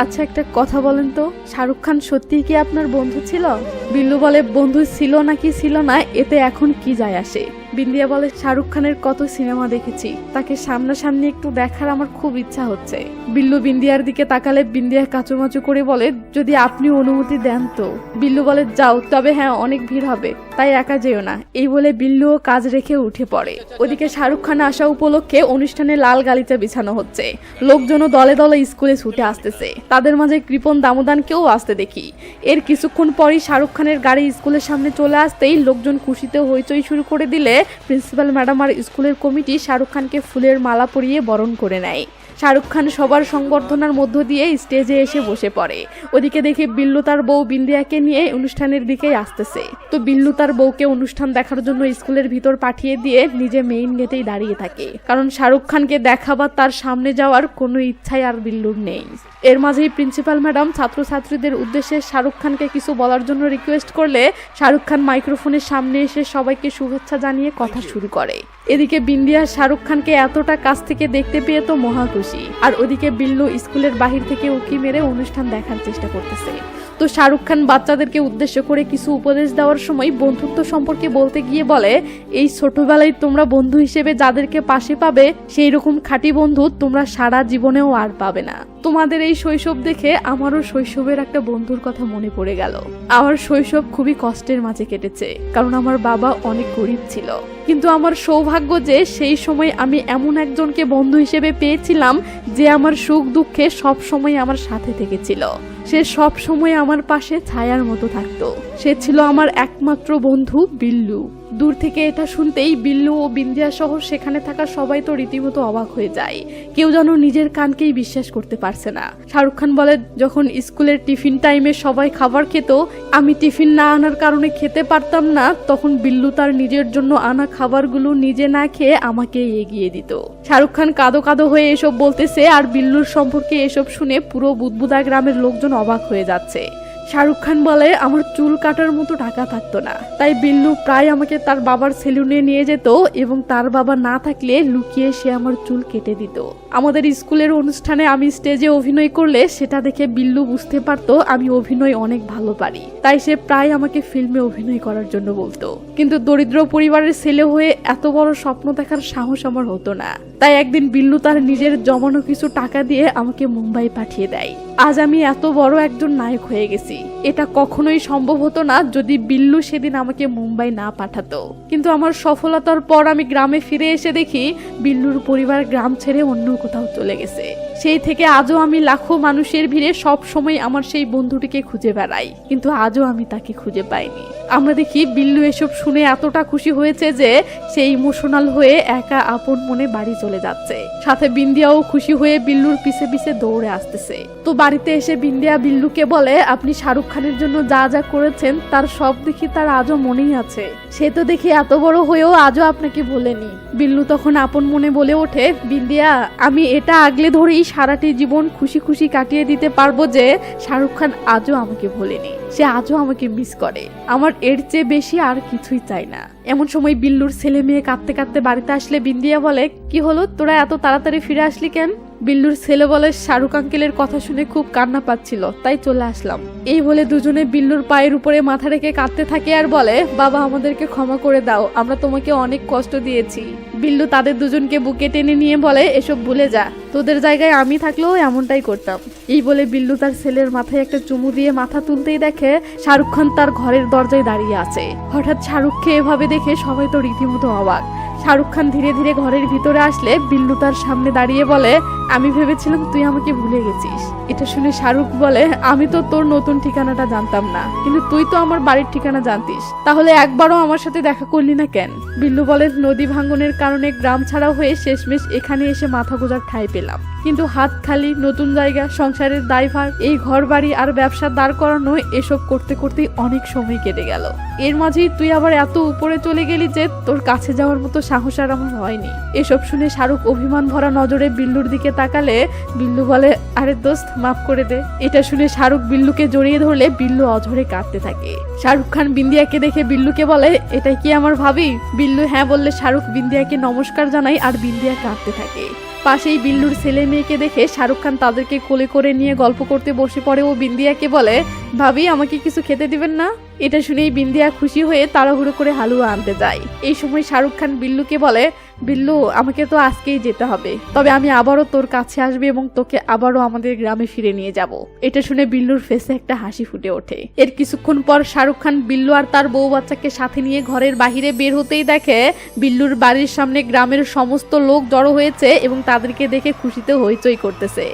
আচ্ছা একটা কথা বলেন তো, শাহরুখ খান সত্যিই কি আপনার বন্ধু ছিল? বিল্লু বলে, বন্ধু ছিল নাকি ছিল না এতে এখন কি যায় আসে। বিন্দিয়া বলে, শাহরুখ খানের কত সিনেমা দেখেছি, তাকে সামনাসামনি একটু দেখার আমার খুব ইচ্ছা হচ্ছে। বিল্লু বিন্দিয়ার দিকে তাকালে বিন্দিয়া কাচুমাচু করে বলে, যদি আপনি অনুমতি দেন তো। বিল্লু বলে, যাও, তবে হ্যাঁ অনেক ভিড় হবে, তাই একা যেও না। এই বলে বিল্লুও কাজ রেখে উঠে পড়ে। ওদিকে শাহরুখ খান আসা উপলক্ষে অনুষ্ঠানে লাল গালিচা বিছানো হচ্ছে। লোকজনও দলে দলে স্কুলে ছুটে আসতেছে। তাদের মাঝে কৃপন দামোদানকেও আসতে দেখি। এর কিছুক্ষণ পরই শাহরুখ খানের গাড়ি স্কুলের সামনে চলে আসতেই লোকজন খুশিতে হইচই শুরু করে দিলে প্রিন্সিপাল ম্যাডাম আর স্কুলের কমিটি শাহরুখ খানকে ফুলের মালা পরিয়ে বরণ করে নেয়। শাহরুখ খান সবার সংবর্ধনার মধ্য দিয়ে স্টেজে এসে বসে পড়ে। ওদিকে দেখে বিল্লু তার বউ বিন্দিয়াকে নিয়ে অনুষ্ঠানের দিকেই আসতেছে। তো বিল্লু তার বউকে অনুষ্ঠান দেখার জন্য স্কুলের ভিতর পাঠিয়ে দিয়ে নিজে মেইন গেটেই দাঁড়িয়ে থাকে, কারণ শাহরুখ খানকে দেখা বা তার সামনে যাওয়ার কোনো ইচ্ছাই আর বিল্লুর নেই। এর মাঝেই প্রিন্সিপাল ম্যাডাম ছাত্রছাত্রীদের উদ্দেশ্যে শাহরুখ খানকে কিছু বলার জন্য রিকোয়েস্ট করলে শাহরুখ খান মাইক্রোফোনের সামনে এসে সবাইকে শুভেচ্ছা জানিয়ে কথা শুরু করে। এদিকে বিন্দিয়া শাহরুখ খানকে এতটা কাছ থেকে দেখতে পেয়ে তো মহা খুশি। আর ওদিকে বিল্লু স্কুলের বাহির থেকে উকি মেরে অনুষ্ঠান দেখার চেষ্টা করতেছে। তো শাহরুখ খান বাচ্চাদেরকে উদ্দেশ্য করে কিছু উপদেশ দেওয়ার সময় বন্ধুত্ব সম্পর্কে বলতে গিয়ে বলে, এই ছোটবেলায় তোমরা বন্ধু হিসেবে যাদেরকে পাশে পাবে সেই রকম খাঁটি বন্ধু তোমরা সারা জীবনেও আর পাবে না। তোমাদের এই শৈশব দেখে আমারও শৈশবের একটা বন্ধুর কথা মনে পড়ে গেল। আমার শৈশব খুবই কষ্টের মাঝে কেটেছে, কারণ আমার বাবা অনেক গরিব ছিল। কিন্তু আমার সৌভাগ্য যে সেই সময় আমি এমন একজনকে বন্ধু হিসেবে পেয়েছিলাম যে আমার সুখ দুঃখে সব সময় আমার সাথে থেকেছিল। সে সব সময় আমার পাশে ছায়ার মতো থাকতো। সে ছিল আমার একমাত্র বন্ধু বিল্লু। দূর থেকে এটা শুনতেই বিল্লু ও বিন্দিয়া সহ সেখানে থাকা সবাই তো রীতিমতো অবাক হয়ে যায়। কেউ যেন নিজের কানকেই বিশ্বাস করতে পারছে না। শাহরুখ খান বলে, যখন স্কুলের টিফিন টাইমে সবাই খাবার খেত, আমি টিফিন না আনার কারণে খেতে পারতাম না, তখন বিল্লু তার নিজের জন্য আনা খাবারগুলো নিজে না খেয়ে আমাকে এগিয়ে দিত। শাহরুখ খান কাঁদো কাঁদো হয়ে এসব বলতেছে, আর বিল্লুর সম্পর্কে এসব শুনে পুরো বুদবুদা গ্রামের লোকজন অবাক হয়ে যাচ্ছে। শাহরুখ খান বলে, আমার চুল কাটার মতো টাকা থাকতো না, তাই বিল্লু প্রায় আমাকে তার বাবার সেলুনে নিয়ে যেত এবং তার বাবা না থাকলে লুকিয়ে সে আমার চুল কেটে দিত। আমাদের স্কুলের অনুষ্ঠানে আমি স্টেজে অভিনয় করলে সেটা দেখে বিল্লু বুঝতে পারতো আমি অভিনয় অনেক ভালো পারি, তাই সে প্রায় আমাকে ফিল্মে অভিনয় করার জন্য বলতো। কিন্তু দরিদ্র পরিবারের ছেলে হয়ে এত বড় স্বপ্ন দেখার সাহস আমার হতো না। তাই একদিন বিল্লু তার নিজের জমানো কিছু টাকা দিয়ে আমাকে মুম্বাই পাঠিয়ে দেয়। আজ আমি এত বড় একজন নায়ক হয়ে গেছি। এটা কখনোই সম্ভব হতো না যদি বিল্লু সেদিন আমাকে মুম্বাই না পাঠাতো। কিন্তু আমার সফলতার পর আমি গ্রামে ফিরে এসে দেখি বিল্লুর পরিবার গ্রাম ছেড়ে অন্য কোথাও চলে গেছে। সেই থেকে আজও আমি লাখো মানুষের ভিড়ে সব সময় আমার সেই বন্ধুটিকে খুঁজে বেড়াই, কিন্তু আজও আমি তাকে খুঁজে পাইনি। আমরা দেখি বিল্লু এসব শুনে এতটা খুশি হয়েছে যে সে ইমোশনাল হয়ে একা আপন মনে বাড়ি চলে যাচ্ছে। সাথে বিন্দিয়াও খুশি হয়ে বিল্লুর পিছে পিছে দৌড়ে আসতেছে। তো বাড়িতে এসে বিন্দিয়া বিল্লুকে বলে, আপনি শাহরুখ খানের জন্য যা যা করেছেন তার সব দেখি তার আজও মনেই আছে। সে তো দেখি এত বড় হয়েও আজও আপনাকে বলেনি। বিল্লু তখন আপন মনে বলে ওঠে, বিন্দিয়া, আমি এটা আগলে ধরেই সারাটি জীবন খুশি খুশি কাটিয়ে দিতে পারবো যে শাহরুখ খান আজও আমাকে ভোলেনি, সে আজও আমাকে মিস করে। আমার এর চেয়ে বেশি আর কিছুই চাই না। এমন সময় বিল্লুর ছেলে মেয়ে কাঁদতে কাঁদতে বাড়িতে আসলে বিন্দিয়া বলে, কি হলো, তোরা এত তাড়াতাড়ি ফিরে আসলি কেন? বিল্লুর ছেলে বলে, শাহরুখ আঙ্কেলের কথা শুনে খুব কান্না পাচ্ছিল, তাই চলে আসলাম। এই বলে দুজনে বিল্লুর পায়ের উপরে মাথা রেখে কাঁদতে থাকে আর বলে, বাবা আমাদেরকে ক্ষমা করে দাও, আমরা তোমাকে অনেক কষ্ট দিয়েছি। বিল্লু তাদের দুজনকে বুকে টেনে নিয়ে বলে, এসব ভুলে যা, তোদের জায়গায় আমি থাকলেও এমনটাই করতাম। এই বলে বিল্লু তার ছেলের মাথায় একটা চুমু দিয়ে মাথা তুলতেই দেখে শাহরুখ খান তার ঘরের দরজায় দাঁড়িয়ে আছে। হঠাৎ শাহরুখকে এভাবে দেখে সবাই তো রীতিমতো অবাক। শাহরুখ খান ধীরে ধীরে ঘরের ভিতরে আসলে বিল্লু তার সামনে দাঁড়িয়ে বলে, আমি ভেবেছিলাম তুই আমাকে ভুলে গেছিস। এটা শুনে শাহরুখ বলে, আমি তো তোর নতুন ঠিকানাটা জানতাম না, কিন্তু তুই তো আমার বাড়ির ঠিকানা জানতিস, তাহলে একবারও আমার সাথে দেখা করলি না কেন? বিল্লু বলে, নদী ভাঙ্গনের কারণে গ্রাম ছাড়া হয়ে শেষমেশ এখানে এসে মাথা গোজার ঠাঁই পেলাম। কিন্তু হাত খালি, নতুন জায়গা, সংসারের দায়ভার, এই ঘর বাড়ি আর ব্যবসা দাঁড় করানো, এসব করতে করতেই অনেক সময় কেটে গেল। এর মাঝেই তুই আবার এত উপরে চলে গেলি যে তোর কাছে যাওয়ার মতো সাহস আর আমার হয়নি। এসব শুনে শাহরুখ অভিমান ভরা নজরে বিল্লুর দিকে তাকালে বিল্লু বলে, আরে দোস্ত মাফ করে দে। এটা শুনে শাহরুখ বিল্লুকে জড়িয়ে ধরলে বিল্লু অঝরে কাঁদতে থাকে। শাহরুখ খান বিন্দিয়াকে দেখে বিল্লুকে বলে, এটাই কি আমার ভাবি? বিল্লু হ্যাঁ বললে শাহরুখ বিন্দিয়াকে নমস্কার জানায় আর বিন্দিয়া কাঁদতে থাকে। পাশেই বিল্লুর ছেলে মেয়েকে দেখে শাহরুখ খান তাদেরকে কোলে করে নিয়ে গল্প করতে বসে পড়ে ও বিন্দিয়াকে বলে, ভাবি আমাকে কিছু খেতে দিবেন না? এটা শুনেই বিন্দিয়া খুশি হয়ে তাড়াহুড়ো করে হালুয়া আনতে যায়। এই সময় শাহরুখ খান বিল্লুকে বলে, বিল্লু আমাকে তো আজকেই যেতে হবে, তবে আমি আবারও তোর কাছে আসবে এবং তোকে আবারও আমাদের গ্রামে ফিরে নিয়ে যাব। এটা শুনে বিল্লুর ফেসে একটা হাসি ফুটে ওঠে। এর কিছুক্ষণ পর শাহরুখ খান বিল্লু আর তার বউ বাচ্চাকে সাথে নিয়ে ঘরের বাহিরে বের হতেই দেখে বিল্লুর বাড়ির সামনে গ্রামের সমস্ত লোক জড়ো হয়েছে এবং তাদেরকে দেখে খুশিতে হইচই করতেছে।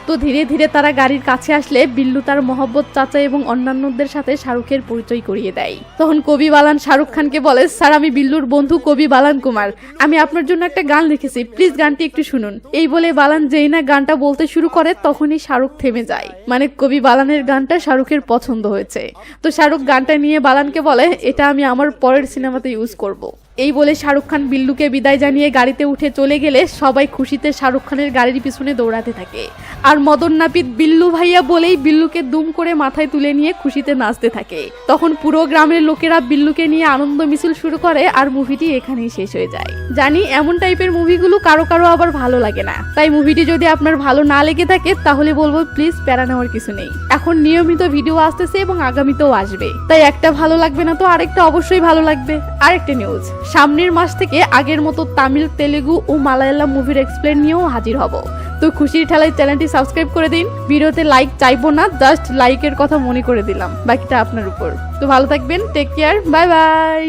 তো ধীরে ধীরে তারা গাড়ির কাছে আসলে বিল্লু তার মহব্বত চাচা এবং অন্যান্যদের সাথে শাহরুখের পরিচয় করিয়ে দেয়। তখন কবি বালান শাহরুখ খানকে বলে, স্যার আমি বিল্লুর বন্ধু কবি বালান কুমার, আমি আপনার জন্য একটা গান লিখেছি, প্লিজ গানটি একটু শুনুন। এই বলে বালান যেই না গানটা বলতে শুরু করে তখনই শাহরুখ থেমে যায়। মানে কবি বালানের গানটা শাহরুখের পছন্দ হয়েছে। তো শাহরুখ গানটা নিয়ে বালানকে বলে, এটা আমি আমার পরের সিনেমাতে ইউজ করব। এই বলে শাহরুখ খান বিল্লুকে বিদায় জানিয়ে গাড়িতে উঠে চলে গেলে সবাই খুশিতে শাহরুখ খানের গাড়ির পিছনে দৌড়াতে থাকে। আর মদন নাপিত বিল্লু ভাইয়া বলেই বিল্লুকে দুম করে মাথায় তুলে নিয়ে খুশিতে নাচতে থাকে। তখন পুরো গ্রামের লোকেরা বিল্লুকে নিয়ে আনন্দ মিছিল শুরু করে আর মুভিটি এখানেই শেষ হয়ে যায়। জানি এমন টাইপের মুভিগুলো কারো কারো আবার ভালো লাগে না, তাই মুভিটি যদি আপনার ভালো না লেগে থাকে তাহলে বলবো প্লিজ প্যারা নেওয়ার কিছু নেই। এখন নিয়মিত ভিডিও আসতেছে এবং আগামীতেও আসবে, তাই একটা ভালো লাগবে না তো আরেকটা অবশ্যই ভালো লাগবে। আরেকটা নিউজ, সামনের মাস থেকে আগের মতো তামিল, তেলেগু ও মালায়ালাম মুভির এক্সপ্লেন নিয়েও হাজির হব। তো খুশির ঠেলায় চ্যানেলটি সাবস্ক্রাইব করে দিন। ভিডিওতে লাইক চাইবো না, জাস্ট লাইকের কথা মনে করে দিলাম, বাকিটা আপনার উপর। তো ভালো থাকবেন, টেক কেয়ার, বাই বাই।